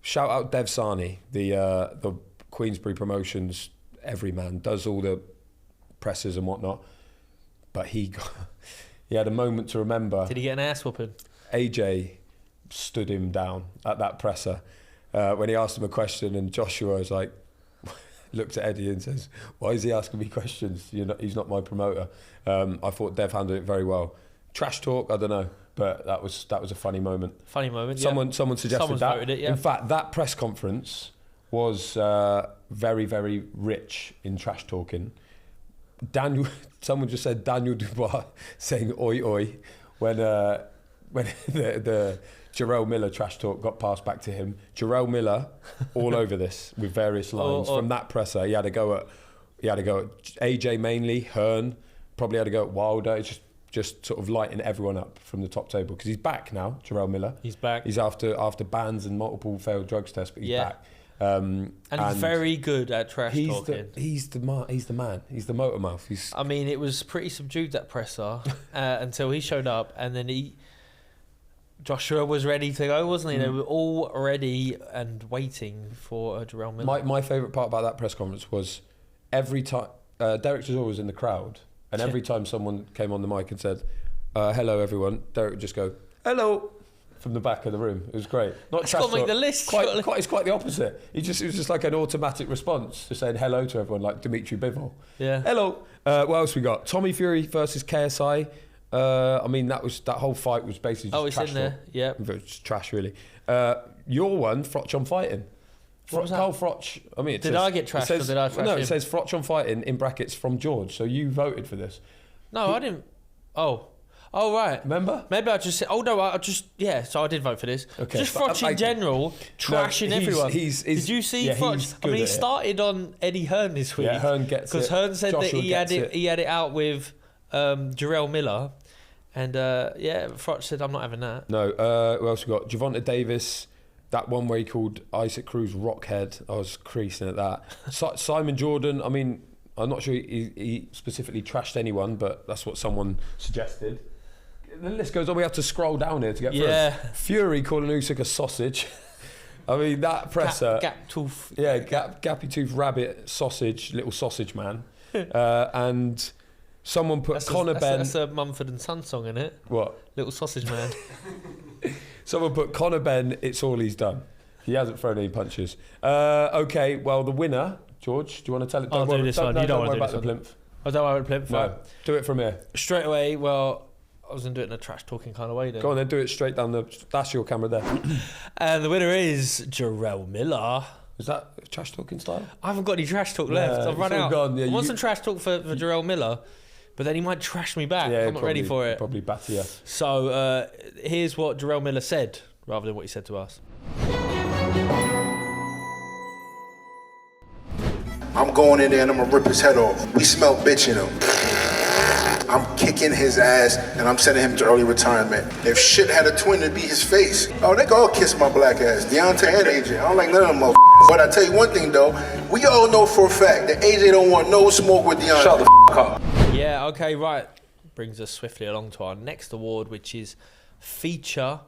[SPEAKER 2] Shout out Dev Sani, the Queensbury Promotions everyman, does all the presses and whatnot. But he had a moment to remember.
[SPEAKER 1] Did he get an ass whooping?
[SPEAKER 2] AJ stood him down at that presser when he asked him a question, and Joshua was like, looked at Eddie and says, "Why is he asking me questions? He's not my promoter." I thought Dev handled it very well. Trash talk, I don't know, but that was a funny moment.
[SPEAKER 1] Funny moment.
[SPEAKER 2] Someone suggested
[SPEAKER 1] Someone's
[SPEAKER 2] that.
[SPEAKER 1] Voted it, yeah.
[SPEAKER 2] In fact, that press conference was very, very rich in trash talking. Someone just said Daniel Dubois saying "oi oi" when the Jarrell Miller trash talk got passed back to him. Jarrell Miller, all over this with various lines from that presser. He had to go at AJ mainly, Hearn, probably had to go at Wilder. It's just sort of lighting everyone up from the top table because he's back now. Jarrell Miller,
[SPEAKER 1] he's back.
[SPEAKER 2] He's after bans and multiple failed drugs tests, but he's back.
[SPEAKER 1] And he's very good at trash talking.
[SPEAKER 2] He's the man. He's the motor mouth.
[SPEAKER 1] I mean, it was pretty subdued, that presser, until he showed up, and then Joshua was ready to go, wasn't he? They were all ready and waiting for Jarrell Miller.
[SPEAKER 2] My favourite part about that press conference was every time Derek Chisora was in the crowd, and every time someone came on the mic and said, "Hello, everyone," Derek would just go, "Hello," from the back of the room. It was great. Not trash talk.
[SPEAKER 1] Make the list.
[SPEAKER 2] It's quite the opposite. It was just like an automatic response to saying hello to everyone, like Dimitri Bivol.
[SPEAKER 1] Yeah.
[SPEAKER 2] Hello. What else we got? Tommy Fury versus KSI. I mean, that whole fight was basically just trash.
[SPEAKER 1] It's in there. Yeah.
[SPEAKER 2] It's trash, really. Your one, Frotch on Fighting. Carl Frotch. I mean,
[SPEAKER 1] did I get trashed or did I trash
[SPEAKER 2] No,
[SPEAKER 1] him?
[SPEAKER 2] it says Frotch on Fighting in brackets from George. So you voted for this.
[SPEAKER 1] No, I didn't. Oh, right.
[SPEAKER 2] Remember?
[SPEAKER 1] Maybe I just said, so I did vote for this.
[SPEAKER 2] Okay.
[SPEAKER 1] Just Frotch in general, trashing everyone. Did you see Frotch? I mean, he started on Eddie Hearn this week.
[SPEAKER 2] Yeah, Hearn gets it.
[SPEAKER 1] Because Hearn said
[SPEAKER 2] Joshua
[SPEAKER 1] that he had it out with Jarrell Miller. And, Frotch said, I'm not having that.
[SPEAKER 2] No, who else we got? Javonta Davis, that one where he called Isaac Cruz Rockhead. I was creasing at that. Simon Jordan, I mean, I'm not sure he specifically trashed anyone, but that's what someone suggested. The list goes on. We have to scroll down here to get through. Fury calling Usyk a sausage. I mean, that presser.
[SPEAKER 1] Gap tooth.
[SPEAKER 2] Yeah, gappy tooth rabbit sausage, little sausage man. And someone put Conor Benn.
[SPEAKER 1] That's a Mumford & Sons song, isn't it?
[SPEAKER 2] What?
[SPEAKER 1] Little sausage man.
[SPEAKER 2] Someone put Conor Benn, it's all he's done. He hasn't thrown any punches. Okay, well, the winner, George, do you want to tell it?
[SPEAKER 1] I'll do this one. You don't
[SPEAKER 2] worry
[SPEAKER 1] want to
[SPEAKER 2] about
[SPEAKER 1] do
[SPEAKER 2] the
[SPEAKER 1] this
[SPEAKER 2] plinth.
[SPEAKER 1] I don't worry about the plinth.
[SPEAKER 2] No, do it from here.
[SPEAKER 1] Straight away, well, I was going to do it in a trash talking kind of way then.
[SPEAKER 2] Go on then, do it straight down the... That's your camera there.
[SPEAKER 1] And the winner is Jarrell Miller.
[SPEAKER 2] Is that trash talking style?
[SPEAKER 1] I haven't got any trash talk left. I've run
[SPEAKER 2] it's all
[SPEAKER 1] out.
[SPEAKER 2] gone, yeah,
[SPEAKER 1] I want
[SPEAKER 2] you-
[SPEAKER 1] some trash talk for Jarrell Miller, but then he might trash me back. I'm not ready for it.
[SPEAKER 2] Probably batter you.
[SPEAKER 1] So here's what Jarrell Miller said, rather than what he said to us.
[SPEAKER 6] I'm going in there and I'm gonna rip his head off. We smell bitch in him. I'm kicking his ass and I'm sending him to early retirement. If shit had a twin, it'd be his face. Oh, they can all kiss my black ass. Deontay and AJ. I don't like none of them motherfuckers. But I tell you one thing though, we all know for a fact that AJ don't want no smoke with Deontay. Shut the f up.
[SPEAKER 1] Yeah, okay, right. Brings us swiftly along to our next award, which is Feature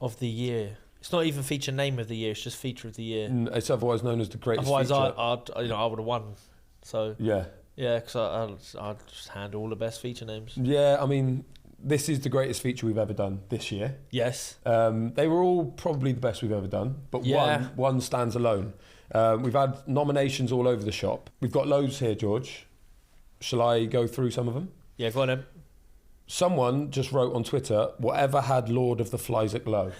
[SPEAKER 1] of the Year. It's not even Feature Name of the Year, it's just Feature of the Year.
[SPEAKER 2] It's otherwise known as the greatest
[SPEAKER 1] Otherwise,
[SPEAKER 2] feature.
[SPEAKER 1] I would have won. So
[SPEAKER 2] Yeah.
[SPEAKER 1] yeah, because I'd just handle all the best feature names.
[SPEAKER 2] Yeah, I mean, this is the greatest feature we've ever done this year.
[SPEAKER 1] Yes.
[SPEAKER 2] They were all probably the best we've ever done, but
[SPEAKER 1] Yeah.
[SPEAKER 2] one stands alone. We've had nominations all over the shop. We've got loads here, George. Shall I go through some of them?
[SPEAKER 1] Yeah, go on then.
[SPEAKER 2] Someone just wrote on Twitter, whatever had Lord of the Flies at Glow.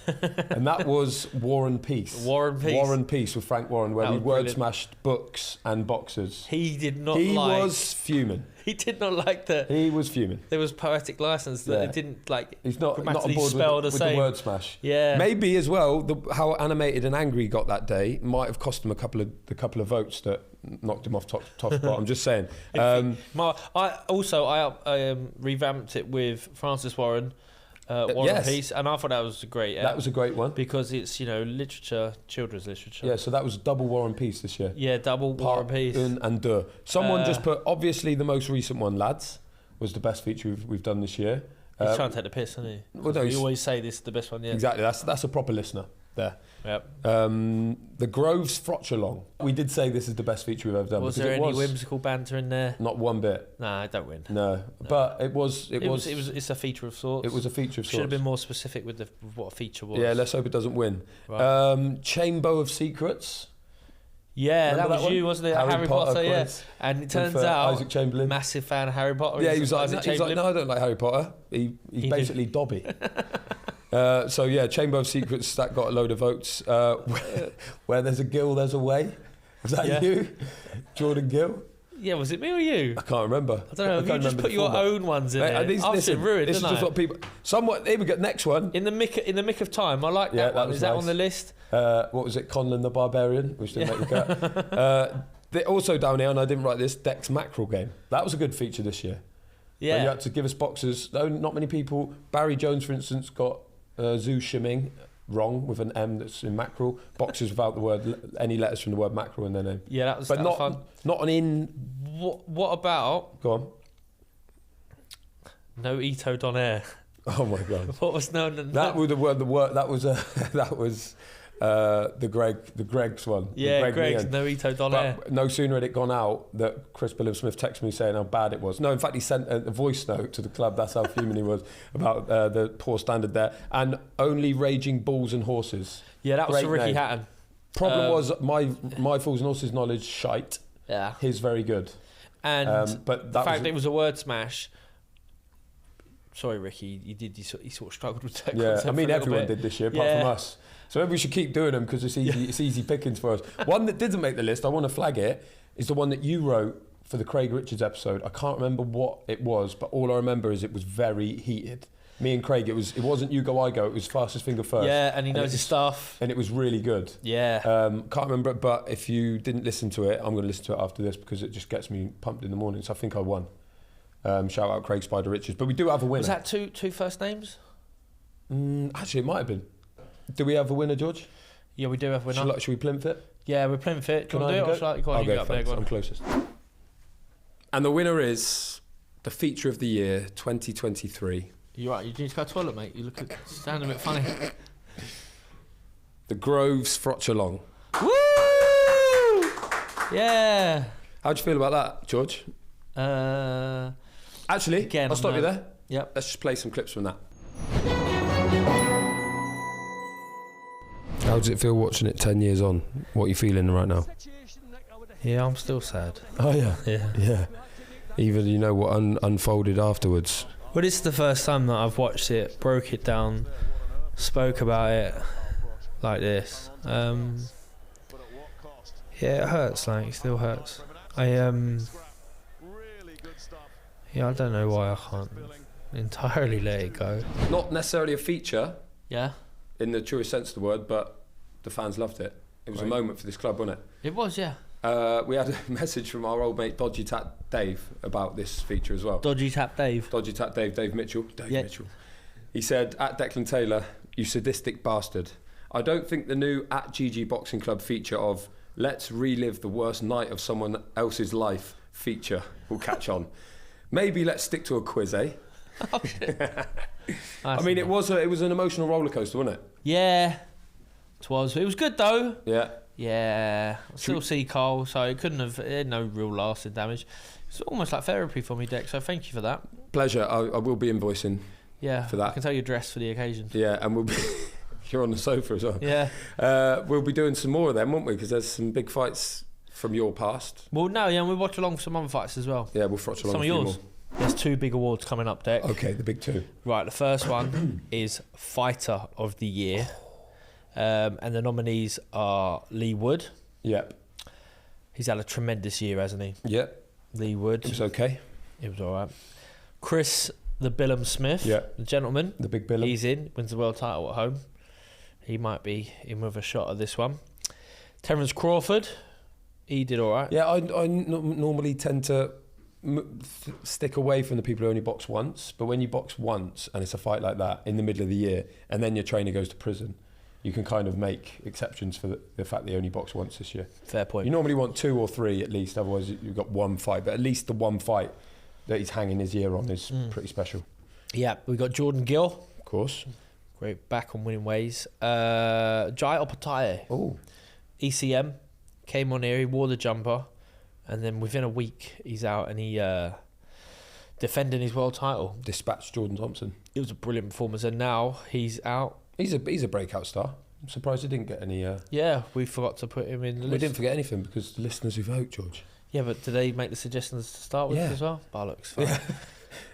[SPEAKER 2] And that was War and Peace.
[SPEAKER 1] War and Peace.
[SPEAKER 2] War and Peace with Frank Warren, where
[SPEAKER 1] That
[SPEAKER 2] we
[SPEAKER 1] was
[SPEAKER 2] word
[SPEAKER 1] brilliant.
[SPEAKER 2] smashed books and boxers.
[SPEAKER 1] He did not
[SPEAKER 2] He
[SPEAKER 1] like...
[SPEAKER 2] was fuming.
[SPEAKER 1] He did not like that.
[SPEAKER 2] He was fuming.
[SPEAKER 1] There was poetic license that
[SPEAKER 2] Yeah.
[SPEAKER 1] it didn't like
[SPEAKER 2] He's not on
[SPEAKER 1] grammatically
[SPEAKER 2] board
[SPEAKER 1] spell
[SPEAKER 2] with
[SPEAKER 1] the
[SPEAKER 2] the
[SPEAKER 1] same.
[SPEAKER 2] word smash.
[SPEAKER 1] Yeah.
[SPEAKER 2] Maybe as well, how animated and angry he got that day might have cost him a couple of votes that knocked him off top spot. I'm just saying.
[SPEAKER 1] I revamped it with Francis Warren, War and
[SPEAKER 2] yes.
[SPEAKER 1] Peace, and I thought that was a great.
[SPEAKER 2] That was a great one.
[SPEAKER 1] because it's literature, children's literature.
[SPEAKER 2] Yeah, so that was double War and Peace this year.
[SPEAKER 1] Yeah, double War and Peace.
[SPEAKER 2] Un and deux. Someone just put, obviously the most recent one, Lads, was the best feature we've done this year.
[SPEAKER 1] He's trying to take the piss, isn't he?
[SPEAKER 2] Well, no,
[SPEAKER 1] We
[SPEAKER 2] he's-
[SPEAKER 1] always say this is the best one yet.
[SPEAKER 2] Exactly, that's a proper listener there.
[SPEAKER 1] Yep.
[SPEAKER 2] The Groves Frotchalong. We did say this is the best feature we've ever done.
[SPEAKER 1] Was
[SPEAKER 2] because
[SPEAKER 1] there
[SPEAKER 2] it
[SPEAKER 1] any whimsical banter in there?
[SPEAKER 2] Not one bit.
[SPEAKER 1] Nah, I don't win.
[SPEAKER 2] No. But it was.
[SPEAKER 1] It's a feature of sorts.
[SPEAKER 2] It was a feature of
[SPEAKER 1] Should have
[SPEAKER 2] sorts.
[SPEAKER 1] been more specific with what a feature was.
[SPEAKER 2] Yeah, let's hope it doesn't win.
[SPEAKER 1] Right.
[SPEAKER 2] Chamber of Secrets.
[SPEAKER 1] Yeah,
[SPEAKER 2] Remember
[SPEAKER 1] that was
[SPEAKER 2] that one?
[SPEAKER 1] you, wasn't it?
[SPEAKER 2] Harry
[SPEAKER 1] Harry
[SPEAKER 2] Potter
[SPEAKER 1] Potter, yeah.
[SPEAKER 2] quiz
[SPEAKER 1] And it turns
[SPEAKER 2] with,
[SPEAKER 1] out,
[SPEAKER 2] Isaac Chamberlain.
[SPEAKER 1] massive fan of Harry Potter.
[SPEAKER 2] Yeah, he was like,
[SPEAKER 1] Isaac
[SPEAKER 2] no,
[SPEAKER 1] Chamberlain.
[SPEAKER 2] I don't like Harry Potter. He's basically Dobby. So yeah, Chamber of Secrets, that got a load of votes. Where there's a Gill, there's a way. Was that you? Jordan Gill?
[SPEAKER 1] Yeah, was it me or you?
[SPEAKER 2] I can't remember.
[SPEAKER 1] I don't know. Have you
[SPEAKER 2] can't
[SPEAKER 1] just
[SPEAKER 2] remember
[SPEAKER 1] put
[SPEAKER 2] the
[SPEAKER 1] your
[SPEAKER 2] format.
[SPEAKER 1] own ones in there? I've
[SPEAKER 2] Listen,
[SPEAKER 1] been ruined,
[SPEAKER 2] this is
[SPEAKER 1] didn't
[SPEAKER 2] just
[SPEAKER 1] I?
[SPEAKER 2] what people... Somewhat, here we go, next one.
[SPEAKER 1] In the mick of time, I like
[SPEAKER 2] Yeah,
[SPEAKER 1] that
[SPEAKER 2] that
[SPEAKER 1] one.
[SPEAKER 2] was
[SPEAKER 1] Is that
[SPEAKER 2] nice.
[SPEAKER 1] on the list?
[SPEAKER 2] What was it? Conlon the Barbarian, which didn't make the cut. Also down here, and I didn't write this, Dex Mackerel Game. That was a good feature this year.
[SPEAKER 1] Yeah.
[SPEAKER 2] Where you had to give us boxes. Though not many people... Barry Jones, for instance, got Zoo Shimming wrong with an M that's in mackerel. Boxes without the word, any letters from the word mackerel in their name.
[SPEAKER 1] Yeah, that was
[SPEAKER 2] But not
[SPEAKER 1] fun.
[SPEAKER 2] not an in...
[SPEAKER 1] What about
[SPEAKER 2] Go on.
[SPEAKER 1] No Ito Don Air?
[SPEAKER 2] Oh my God.
[SPEAKER 1] What was known?
[SPEAKER 2] That was the word. That was the Greg's one.
[SPEAKER 1] Yeah,
[SPEAKER 2] the Greg
[SPEAKER 1] Greg's
[SPEAKER 2] Meehan.
[SPEAKER 1] No Ito Don Air.
[SPEAKER 2] But no sooner had it gone out that Chris Billam Smith texted me saying how bad it was. No, in fact, he sent a voice note to the club. That's how fuming he was about the poor standard there. And only Raging Bulls and Horses.
[SPEAKER 1] Yeah, that was
[SPEAKER 2] Great
[SPEAKER 1] for Ricky
[SPEAKER 2] name.
[SPEAKER 1] Hatton.
[SPEAKER 2] Problem was my Fools and Horses knowledge shite.
[SPEAKER 1] Yeah.
[SPEAKER 2] His very good.
[SPEAKER 1] And
[SPEAKER 2] but
[SPEAKER 1] the
[SPEAKER 2] that
[SPEAKER 1] fact
[SPEAKER 2] was-
[SPEAKER 1] that it was a word smash. Sorry, Ricky, he sort of struggled with that.
[SPEAKER 2] Yeah,
[SPEAKER 1] concept
[SPEAKER 2] I mean
[SPEAKER 1] for a little
[SPEAKER 2] everyone
[SPEAKER 1] bit.
[SPEAKER 2] did this year, apart
[SPEAKER 1] Yeah.
[SPEAKER 2] from us. So maybe we should keep doing them because it's easy pickings for us. One that didn't make the list, I want to flag it, is the one that you wrote for the Craig Richards episode. I can't remember what it was, but all I remember is it was very heated. Me and Craig, it wasn't you go, I go, it was fastest finger first.
[SPEAKER 1] Yeah, and he knows his stuff.
[SPEAKER 2] And it was really good.
[SPEAKER 1] Yeah.
[SPEAKER 2] Can't remember it, but if you didn't listen to it, I'm going to listen to it after this because it just gets me pumped in the morning. So I think I won. Shout out Craig Spider Richards. But we do have a winner.
[SPEAKER 1] Was that two first names?
[SPEAKER 2] Actually, it might have been. Do we have a winner, George?
[SPEAKER 1] Yeah, we do have a winner.
[SPEAKER 2] Should we plimp it?
[SPEAKER 1] Yeah, we're playing fit. Do you want to
[SPEAKER 2] I
[SPEAKER 1] do it?
[SPEAKER 2] have
[SPEAKER 1] Or
[SPEAKER 2] a
[SPEAKER 1] shall I? Go on,
[SPEAKER 2] I'll
[SPEAKER 1] you
[SPEAKER 2] go
[SPEAKER 1] get up there,
[SPEAKER 2] thanks,
[SPEAKER 1] go on.
[SPEAKER 2] I'm closest. And the winner is the feature of the year 2023.
[SPEAKER 1] You're right, you need to go to the toilet, mate. You sound a bit funny.
[SPEAKER 2] The Groves Frotchalong.
[SPEAKER 1] Woo! Yeah.
[SPEAKER 2] How'd you feel about that, George? Actually,
[SPEAKER 1] Again,
[SPEAKER 2] I'll stop
[SPEAKER 1] no.
[SPEAKER 2] you there.
[SPEAKER 1] Yep.
[SPEAKER 2] Let's just play some clips from that. How does it feel watching it 10 years on? What are you feeling right now?
[SPEAKER 1] Yeah, I'm still sad.
[SPEAKER 2] Oh, yeah.
[SPEAKER 1] Yeah.
[SPEAKER 2] Yeah. Even you know what unfolded afterwards.
[SPEAKER 1] Well, this is the first time that I've watched it, broke it down, spoke about it like this. Yeah, it hurts. Like, it still hurts. I don't know why I can't entirely let it go.
[SPEAKER 2] Not necessarily a feature
[SPEAKER 1] Yeah,
[SPEAKER 2] in the truest sense of the word, but the fans loved it. It was a moment for this club, wasn't it?
[SPEAKER 1] it was. Yeah.
[SPEAKER 2] We had a message from our old mate Dodgy Tap Dave about this feature as well.
[SPEAKER 1] Dodgy Tap Dave.
[SPEAKER 2] Dodgy Tap Dave Mitchell.
[SPEAKER 1] Yeah.
[SPEAKER 2] Mitchell. He said, at Declan Taylor, you sadistic bastard. I don't think the new at GG Boxing Club feature of let's relive the worst night of someone else's life feature will catch on. Maybe let's stick to a quiz, eh?
[SPEAKER 1] Oh, shit.
[SPEAKER 2] I mean, it was an emotional roller coaster, wasn't it?
[SPEAKER 1] Yeah, it was. It was good though.
[SPEAKER 2] Yeah.
[SPEAKER 1] Yeah, I still see Carl, so it couldn't have. It had no real lasting damage. It's almost like therapy for me, Deck. So thank you for that.
[SPEAKER 2] Pleasure. I will be invoicing.
[SPEAKER 1] Yeah,
[SPEAKER 2] for that.
[SPEAKER 1] I can tell you're dressed for the occasion.
[SPEAKER 2] Yeah, and we'll be. You're on the sofa as well.
[SPEAKER 1] Yeah.
[SPEAKER 2] We'll be doing some more of them, won't we? Because there's some big fights from your past.
[SPEAKER 1] Well, no, yeah, and we watch along for some other fights as well.
[SPEAKER 2] Yeah, we'll watch along.
[SPEAKER 1] Some of yours. There's 2 big awards coming up, Deck.
[SPEAKER 2] Okay, the big 2.
[SPEAKER 1] Right, the first one is Fighter of the Year, and the nominees are Lee Wood.
[SPEAKER 2] Yep.
[SPEAKER 1] He's had a tremendous year, hasn't he?
[SPEAKER 2] Yep.
[SPEAKER 1] Lee Wood.
[SPEAKER 2] It was okay.
[SPEAKER 1] It was all right. Chris the Billum Smith, the gentleman.
[SPEAKER 2] The big Billum.
[SPEAKER 1] He's in, wins the world title at home. He might be in with a shot at this one. Terence Crawford, he did all right.
[SPEAKER 2] Yeah, I normally tend to stick away from the people who only box once, but when you box once and it's a fight like that in the middle of the year and then your trainer goes to prison, you can kind of make exceptions for the fact that you only boxed once this year.
[SPEAKER 1] Fair point.
[SPEAKER 2] You normally want 2 or 3 at least, otherwise you've got one fight, but at least the one fight that he's hanging his year on is pretty special.
[SPEAKER 1] Yeah, we got Jordan Gill.
[SPEAKER 2] Of course.
[SPEAKER 1] Great, back on winning ways. Jai Opataia.
[SPEAKER 2] Oh.
[SPEAKER 1] ECM, came on here, he wore the jumper, and then within a week he's out and he defending his world title.
[SPEAKER 2] Dispatched Jordan Thompson.
[SPEAKER 1] It was a brilliant performance, and now he's out.
[SPEAKER 2] He's a breakout star. I'm surprised he didn't get any.
[SPEAKER 1] Yeah, we forgot to put him in the list.
[SPEAKER 2] We didn't forget anything because the listeners who vote, George.
[SPEAKER 1] Yeah, but did they make the suggestions to start with as well? Bollocks. Fine.
[SPEAKER 2] Yeah.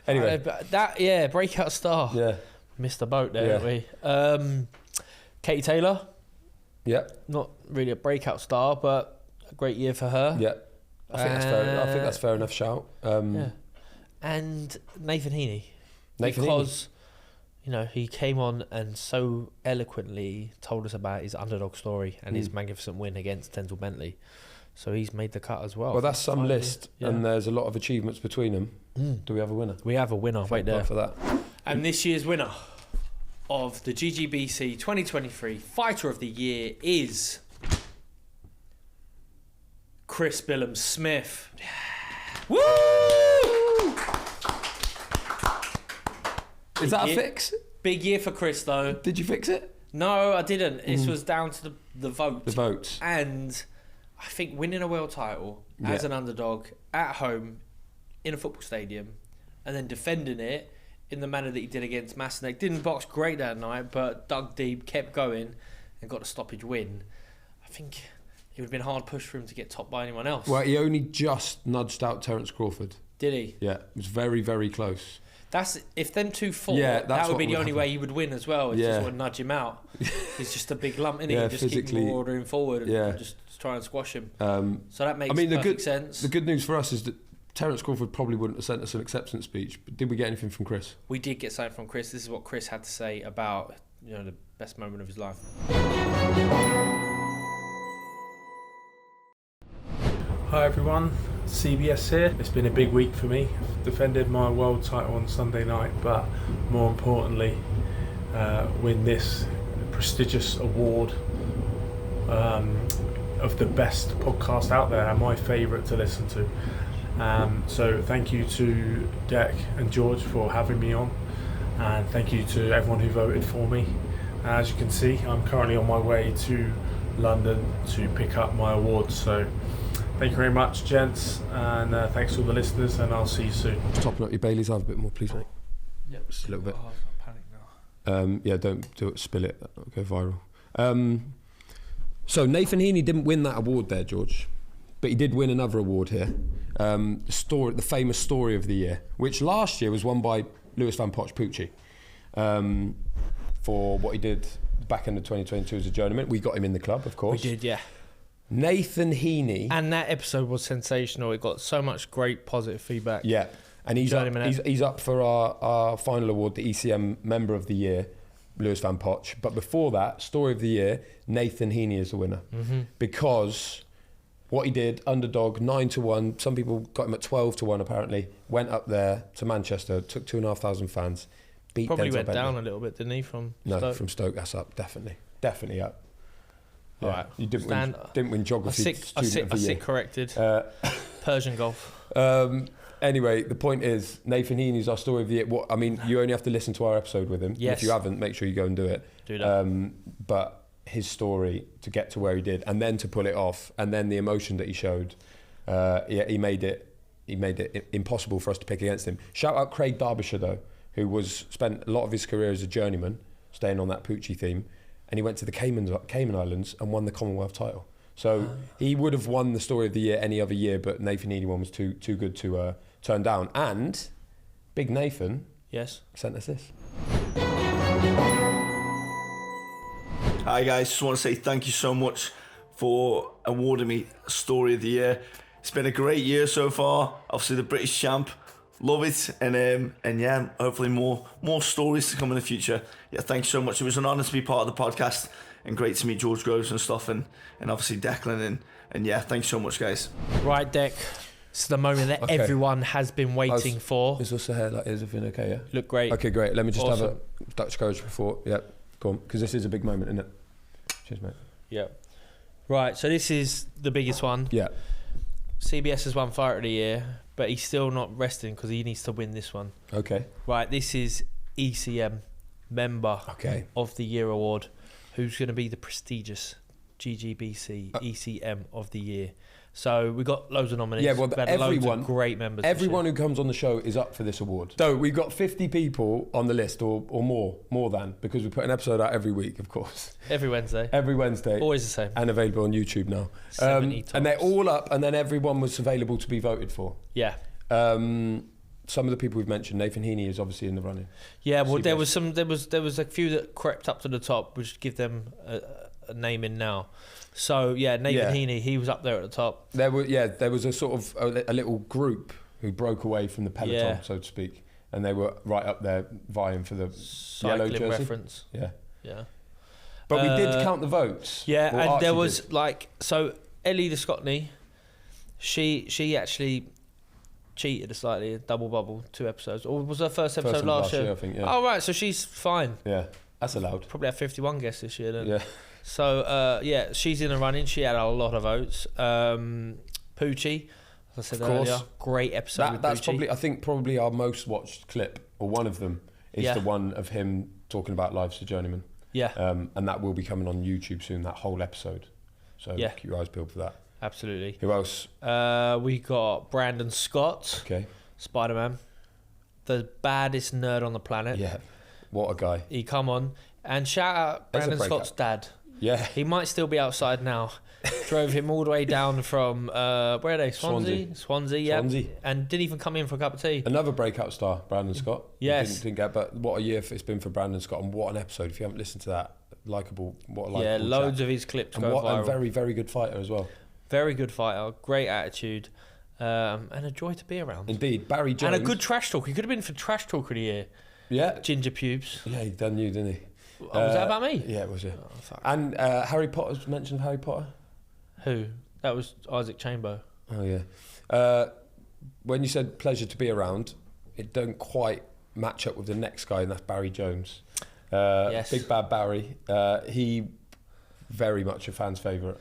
[SPEAKER 2] Anyway,
[SPEAKER 1] breakout star.
[SPEAKER 2] Yeah,
[SPEAKER 1] missed the boat there, didn't we? Katie Taylor.
[SPEAKER 2] Yeah,
[SPEAKER 1] not really a breakout star, but a great year for her.
[SPEAKER 2] Yeah, I think that's fair enough. Shout.
[SPEAKER 1] Yeah, and Nathan Heaney. You know, he came on and so eloquently told us about his underdog story and his magnificent win against Denzel Bentley. So he's made the cut as well.
[SPEAKER 2] Well, that's some list, and there's a lot of achievements between them. Do we have a winner?
[SPEAKER 1] We have a winner. Wait there.
[SPEAKER 2] For that.
[SPEAKER 1] And this year's winner of the GGBC 2023 Fighter of the Year is Chris Billum Smith. Woo!
[SPEAKER 2] Is that a fix?
[SPEAKER 1] Big year for Chris, though.
[SPEAKER 2] Did you fix it?
[SPEAKER 1] No, I didn't. This was down to the vote.
[SPEAKER 2] The votes.
[SPEAKER 1] And I think winning a world title as an underdog at home in a football stadium and then defending it in the manner that he did against Massenek. Didn't box great that night, but dug deep, kept going and got a stoppage win. I think it would have been hard push for him to get topped by anyone else.
[SPEAKER 2] Well, he only just nudged out Terence Crawford.
[SPEAKER 1] Did he?
[SPEAKER 2] Yeah, it was very, very close.
[SPEAKER 1] That's if them two fought.
[SPEAKER 2] Yeah,
[SPEAKER 1] that would be the only way he would win as well. Is just sort of nudge him out. He's just a big lump, isn't he? Just keep him ordering forward and just try and squash him. So that makes perfect sense.
[SPEAKER 2] The good news for us is that Terence Crawford probably wouldn't have sent us an acceptance speech. But did we get anything from Chris?
[SPEAKER 1] We did get something from Chris. This is what Chris had to say about the best moment of his life.
[SPEAKER 7] Hi everyone, CBS here. It's been a big week for me. I've defended my world title on Sunday night, but more importantly, win this prestigious award of the best podcast out there and my favourite to listen to. So thank you to Deck and George for having me on, and thank you to everyone who voted for me. As you can see, I'm currently on my way to London to pick up my awards. So thank you very much, gents, and thanks to all the listeners, and I'll see you soon.
[SPEAKER 2] Topping up your Baileys, have a bit more, please, mate.
[SPEAKER 1] Yep,
[SPEAKER 2] just a little bit.
[SPEAKER 1] I'm panic now.
[SPEAKER 2] Yeah, don't do it, spill it, that'll go viral. So Nathan Heaney didn't win that award there, George, but he did win another award here. The famous story of the year, which last year was won by Lewis Van Poch Pucci for what he did back in the 2022 as a journeyman. We got him in the club, of course.
[SPEAKER 1] We did, yeah.
[SPEAKER 2] Nathan Heaney.
[SPEAKER 1] And that episode was sensational. It got so much great positive feedback.
[SPEAKER 2] Yeah. And he's up for our final award, the ECM Member of the Year, Lewis Van Poch. But before that, Story of the Year, Nathan Heaney is the winner. Because what he did, underdog, 9-1. Some people got him at 12-1 apparently. Went up there to Manchester, took 2,500 fans. Beat
[SPEAKER 1] Probably
[SPEAKER 2] Denzel
[SPEAKER 1] went
[SPEAKER 2] Bentley.
[SPEAKER 1] down a little bit, didn't he, from Stoke?
[SPEAKER 2] No, from Stoke, that's up, definitely up. Yeah.
[SPEAKER 1] All right.
[SPEAKER 2] You didn't win geography.
[SPEAKER 1] I sit corrected. Persian Gulf.
[SPEAKER 2] Anyway, the point is, Nathan Heaney's our Story of the Year. You only have to listen to our episode with him.
[SPEAKER 1] Yes.
[SPEAKER 2] If you haven't, make sure you go and do it.
[SPEAKER 1] Do that.
[SPEAKER 2] But his story to get to where he did, and then to pull it off, and then the emotion that he showed, he made it impossible for us to pick against him. Shout out Craig Derbyshire though, who spent a lot of his career as a journeyman, staying on that Poochie theme, and he went to the Cayman Islands and won the Commonwealth title. So he would have won the Story of the Year any other year, but Nathan Heaney one was too good to turn down. And Big Nathan sent us this.
[SPEAKER 8] Hi guys, just want to say thank you so much for awarding me Story of the Year. It's been a great year so far. Obviously the British champ, love it, and yeah, hopefully more stories to come in the future. Yeah, thanks so much. It was an honour to be part of the podcast, and great to meet George Groves and stuff, and obviously Declan, and yeah, thanks so much, guys.
[SPEAKER 1] Right, Dec. It's the moment that everyone has been waiting for.
[SPEAKER 2] Is also hair like everything okay? Yeah.
[SPEAKER 1] Look great.
[SPEAKER 2] Okay, great. Let me just have a Dutch courage before. Yeah, go on, because this is a big moment, isn't it? Cheers, mate.
[SPEAKER 1] Yeah. Right. So this is the biggest one.
[SPEAKER 2] Yeah.
[SPEAKER 1] CBS has won Fighter of the Year, but he's still not resting because he needs to win this one.
[SPEAKER 2] Okay.
[SPEAKER 1] Right. This is ECM Member of the Year award. Who's going to be the prestigious GGBC ECM of the Year? So we got loads of nominees.
[SPEAKER 2] Yeah, well,
[SPEAKER 1] loads of great members.
[SPEAKER 2] Everyone who comes on the show is up for this award. So we've got 50 people on the list, or more than, because we put an episode out every week, of course.
[SPEAKER 1] Every Wednesday.
[SPEAKER 2] Always
[SPEAKER 1] the same.
[SPEAKER 2] And available on YouTube now.
[SPEAKER 1] 70 tops.
[SPEAKER 2] And they're all up, and then everyone was available to be voted for.
[SPEAKER 1] Yeah.
[SPEAKER 2] Some of the people we've mentioned, Nathan Heaney is obviously in the running.
[SPEAKER 1] Yeah, well, there was a few that crept up to the top, which give them a name in now. So yeah, Nathan Heaney, he was up there at the top.
[SPEAKER 2] There was a sort of a little group who broke away from the peloton, so to speak, and they were right up there vying for the yellow jersey.
[SPEAKER 1] Reference.
[SPEAKER 2] Yeah. But we did count the votes.
[SPEAKER 1] Yeah,
[SPEAKER 2] well,
[SPEAKER 1] and
[SPEAKER 2] Archie
[SPEAKER 1] there was
[SPEAKER 2] did.
[SPEAKER 1] Ellie the Scottney, she actually cheated slightly, a double bubble 2 episodes, or was her first episode last year?
[SPEAKER 2] I think. Yeah.
[SPEAKER 1] Oh right, so she's fine.
[SPEAKER 2] Yeah, that's allowed.
[SPEAKER 1] Probably had 51 guests this year then.
[SPEAKER 2] Yeah.
[SPEAKER 1] So she's in the running. She had a lot of votes. Poochie, as I said earlier, great episode.
[SPEAKER 2] That's probably our most watched clip, or one of them is the one of him talking about Lives to Journeyman.
[SPEAKER 1] Yeah.
[SPEAKER 2] And that will be coming on YouTube soon. That whole episode. So keep your eyes peeled for that.
[SPEAKER 1] Absolutely.
[SPEAKER 2] Who else?
[SPEAKER 1] We got Brandon Scott.
[SPEAKER 2] Okay.
[SPEAKER 1] Spider-Man, the baddest nerd on the planet.
[SPEAKER 2] Yeah. What a guy.
[SPEAKER 1] He come on and shout out Brandon Scott's dad.
[SPEAKER 2] Yeah.
[SPEAKER 1] He might still be outside now. Drove him all the way down from where are they? Swansea, yeah. And didn't even come in for a cup of tea.
[SPEAKER 2] Another breakout star, Brandon Scott.
[SPEAKER 1] Yes.
[SPEAKER 2] Didn't get, but what a year it's been for Brandon Scott, and what an episode. If you haven't listened to that, likeable.
[SPEAKER 1] Yeah, loads of his clips go viral.
[SPEAKER 2] A very, very good fighter as well.
[SPEAKER 1] Very good fighter, great attitude, and a joy to be around.
[SPEAKER 2] Indeed, Barry Jones.
[SPEAKER 1] And a good trash talk. He could have been for trash talk of the year.
[SPEAKER 2] Yeah.
[SPEAKER 1] Ginger pubes.
[SPEAKER 2] Yeah, he done you, didn't he?
[SPEAKER 1] Oh, was that about me?
[SPEAKER 2] Yeah, it was, yeah. Oh, and Harry Potter's mentioned Harry Potter?
[SPEAKER 1] Who? That was Isaac Chamber.
[SPEAKER 2] Oh, yeah. When you said pleasure to be around, it don't quite match up with the next guy, and that's Barry Jones.
[SPEAKER 1] Yes.
[SPEAKER 2] Big Bad Barry. He very much a fan's favourite.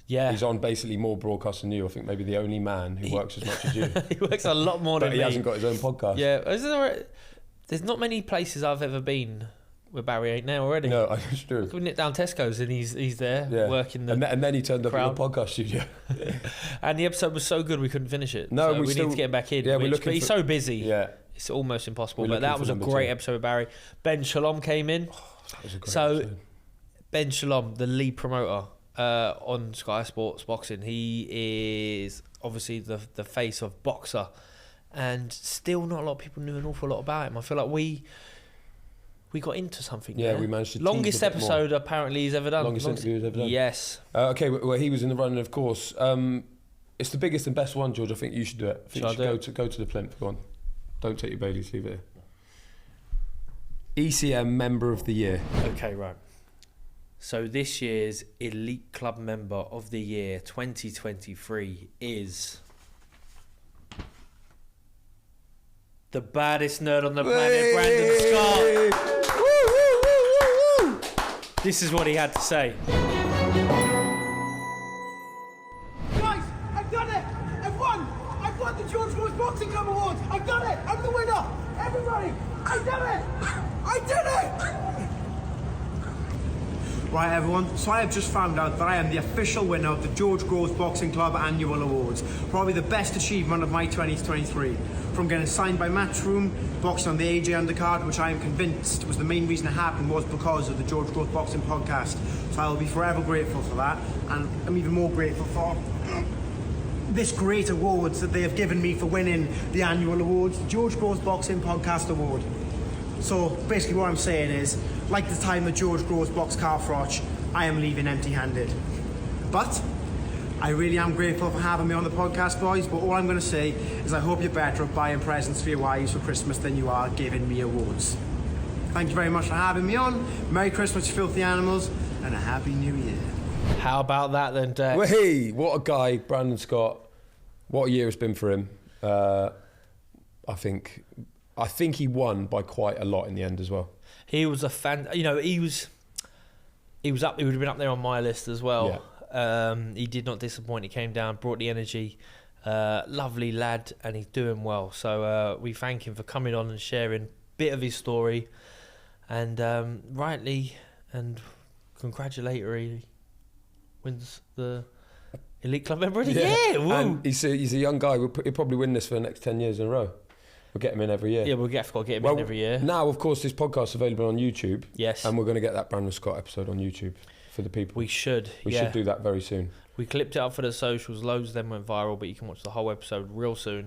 [SPEAKER 1] Yeah.
[SPEAKER 2] He's on basically more broadcasts than you. I think maybe the only man who works as much as you.
[SPEAKER 1] He works a lot more than me.
[SPEAKER 2] But he hasn't got his own podcast.
[SPEAKER 1] Yeah. There's not many places I've ever been where Barry ain't there already.
[SPEAKER 2] No, it's true.
[SPEAKER 1] We nip down Tesco's and he's there working the
[SPEAKER 2] and then he turned
[SPEAKER 1] crowd.
[SPEAKER 2] up in the podcast studio.
[SPEAKER 1] And the episode was so good we couldn't finish it.
[SPEAKER 2] No,
[SPEAKER 1] so we need to get him back in.
[SPEAKER 2] Yeah,
[SPEAKER 1] but he's so busy.
[SPEAKER 2] Yeah.
[SPEAKER 1] It's almost impossible. But that was a great episode with Barry. Ben Shalom came in.
[SPEAKER 2] That was a great episode.
[SPEAKER 1] Ben Shalom, the lead promoter on Sky Sports Boxing, he is obviously the face of Boxer, and still not a lot of people knew an awful lot about him. I feel like we we got into something.
[SPEAKER 2] Yeah,
[SPEAKER 1] there.
[SPEAKER 2] we managed to
[SPEAKER 1] longest
[SPEAKER 2] tease a bit more.
[SPEAKER 1] episode apparently he's ever done.
[SPEAKER 2] Longest interview he's ever done.
[SPEAKER 1] Yes.
[SPEAKER 2] Okay, well, he was in the running, of course. It's the biggest and best one, George. I think you should do it. I think you should go to the plinth. Go on. Don't take your Baileys, leave it here. ECM Member of the Year.
[SPEAKER 1] Okay, right. So this year's Elite Club Member of the Year 2023 is the baddest nerd on the planet, Brandon Scott. This is what he had to say.
[SPEAKER 9] Guys, I've done it! I've won! I've won the George-Usyk Boxing Club Awards! I've done it! I'm the winner! Everybody! I've done it! I did it! Right, everyone, so I have just found out that I am the official winner of the George Groves Boxing Club Annual Awards. Probably the best achievement of my 2023. From getting signed by Matchroom, boxing on the AJ undercard, which I am convinced was the main reason it happened was because of the George Groves Boxing podcast. So I will be forever grateful for that, and I'm even more grateful for this great awards that they have given me for winning the annual awards, the George Groves Boxing Podcast Award. So basically what I'm saying is, like the time that George Groves boxed Carl Froch, I am leaving empty-handed. But I really am grateful for having me on the podcast, boys, but all I'm going to say is I hope you're better at buying presents for your wives for Christmas than you are giving me awards. Thank you very much for having me on. Merry Christmas, you filthy animals, and a Happy New Year.
[SPEAKER 1] How about that then, Dex?
[SPEAKER 2] Well, hey, what a guy, Brandon Scott. What a year it's been for him. I think he won by quite a lot in the end as well.
[SPEAKER 1] He was a fan. You know, he was up. He would have been up there on my list as well. Yeah. He did not disappoint. He came down, brought the energy. Lovely lad, and he's doing well. So we thank him for coming on and sharing a bit of his story, and rightly and congratulatory wins the Elite Club Member of the Year. Woo.
[SPEAKER 2] And he's a young guy. He'll probably win this for the next 10 years in a row. We'll get him in every year.
[SPEAKER 1] Yeah, we'll get him in every year.
[SPEAKER 2] Now, of course, this podcast's available on YouTube.
[SPEAKER 1] Yes.
[SPEAKER 2] And we're going to get that Brandon Scott episode on YouTube for the people.
[SPEAKER 1] We should.
[SPEAKER 2] We should do that very soon.
[SPEAKER 1] We clipped it up for the socials. Loads of them went viral, but you can watch the whole episode real soon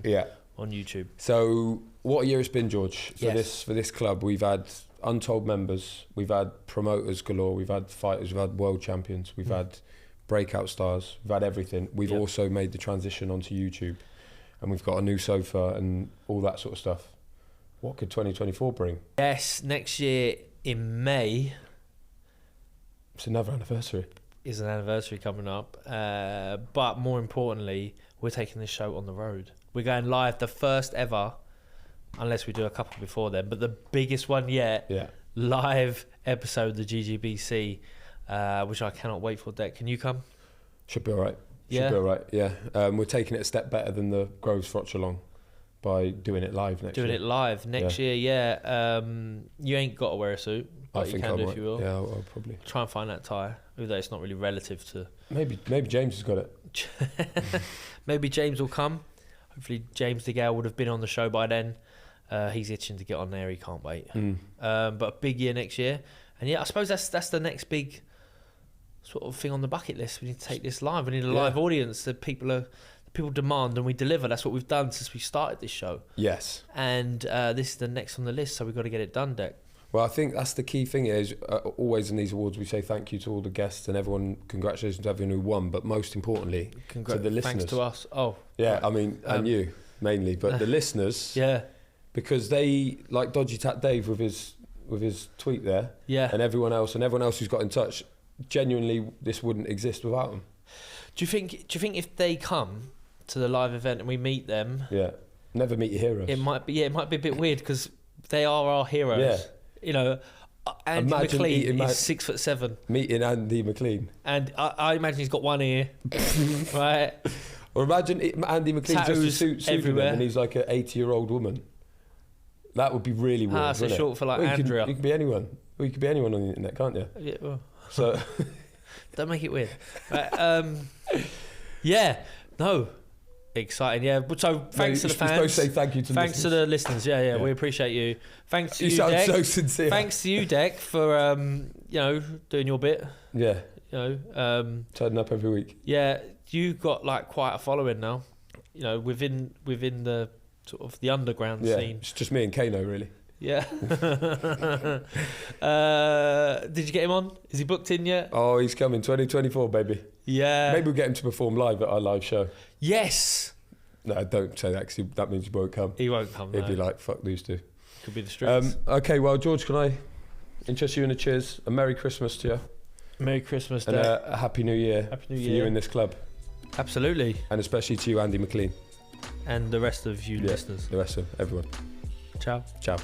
[SPEAKER 1] on YouTube.
[SPEAKER 2] So, what a year it's been, George, for
[SPEAKER 1] Yes.
[SPEAKER 2] this club. We've had untold members. We've had promoters galore. We've had fighters. We've had world champions. We've had breakout stars. We've had everything. We've also made the transition onto YouTube. And we've got a new sofa and all that sort of stuff. What could 2024 bring?
[SPEAKER 1] Yes, next year in May.
[SPEAKER 2] It's another anniversary.
[SPEAKER 1] Is an anniversary coming up. But more importantly, we're taking this show on the road. We're going live, the first ever, unless we do a couple before then, but the biggest one yet, live episode of the GGBC, which I cannot wait for. Deck, can you come?
[SPEAKER 2] Should be all right. Should be all right, yeah. We're taking it a step better than the Groves Froch along by doing it live next year.
[SPEAKER 1] Doing it live next year, You ain't got to wear a suit, but you can do if you will.
[SPEAKER 2] Yeah, I'll probably.
[SPEAKER 1] Try and find that tie, although it's not really relative to...
[SPEAKER 2] Maybe James has got it.
[SPEAKER 1] Maybe James will come. Hopefully James DeGale would have been on the show by then. He's itching to get on there, he can't wait. But a big year next year. And yeah, I suppose that's the next big sort of thing on the bucket list. We need to take this live. We need a live audience that people demand, and we deliver. That's what we've done since we started this show.
[SPEAKER 2] Yes.
[SPEAKER 1] And this is the next on the list, so we've got to get it done, Deck.
[SPEAKER 2] Well, I think that's the key thing is always in these awards we say thank you to all the guests and everyone, congratulations to everyone who won, but most importantly to the listeners.
[SPEAKER 1] Thanks to us. Oh.
[SPEAKER 2] Yeah, right. I mean, and you mainly, but the listeners.
[SPEAKER 1] Yeah.
[SPEAKER 2] Because they, like Dodgy Tat Dave with his tweet there, and everyone else who's got in touch, genuinely this wouldn't exist without them.
[SPEAKER 1] Do you think if they come to the live event and we meet them,
[SPEAKER 2] never meet your heroes,
[SPEAKER 1] it might be a bit weird because they are our heroes.
[SPEAKER 2] Yeah.
[SPEAKER 1] You know, Andy McLean is 6'7".
[SPEAKER 2] Meeting Andy McLean,
[SPEAKER 1] and I imagine he's got one ear, right?
[SPEAKER 2] Or imagine Andy McLean just a suit everywhere, and he's like an 80-year-old woman. That would be really weird.
[SPEAKER 1] So short for like Andrea.
[SPEAKER 2] You could be anyone. Well, you could be anyone on the internet, can't you?
[SPEAKER 1] Yeah. Well.
[SPEAKER 2] So
[SPEAKER 1] don't make it weird. Right, yeah. No. Exciting, yeah. So thanks to the fans.
[SPEAKER 2] You're supposed to say thank you to
[SPEAKER 1] thanks to the listeners. Yeah. We appreciate you. Thanks to you,
[SPEAKER 2] sound
[SPEAKER 1] Deck.
[SPEAKER 2] so sincere.
[SPEAKER 1] Thanks to you, Deck, for doing your bit.
[SPEAKER 2] Yeah.
[SPEAKER 1] Turning
[SPEAKER 2] up every week.
[SPEAKER 1] Yeah, you got like quite a following now. You know, within the sort of the underground scene.
[SPEAKER 2] It's just me and Kano really.
[SPEAKER 1] Yeah. Did you get him on? Is he booked in yet?
[SPEAKER 2] Oh, he's coming 2024, baby.
[SPEAKER 1] Yeah.
[SPEAKER 2] Maybe we'll get him to perform live at our live show.
[SPEAKER 1] Yes.
[SPEAKER 2] No, don't say that because that means he won't come.
[SPEAKER 1] He won't come.
[SPEAKER 2] He'd be like, fuck these two.
[SPEAKER 1] Could be the streets.
[SPEAKER 2] Okay, well, George, can I interest you in a cheers? A Merry Christmas to you.
[SPEAKER 1] Merry Christmas,
[SPEAKER 2] and
[SPEAKER 1] Dad.
[SPEAKER 2] a Happy New Year
[SPEAKER 1] Happy New
[SPEAKER 2] for
[SPEAKER 1] Year.
[SPEAKER 2] you in this club.
[SPEAKER 1] Absolutely.
[SPEAKER 2] And especially to you, Andy McLean.
[SPEAKER 1] And the rest of you listeners.
[SPEAKER 2] The rest of everyone.
[SPEAKER 1] Ciao.
[SPEAKER 2] Ciao.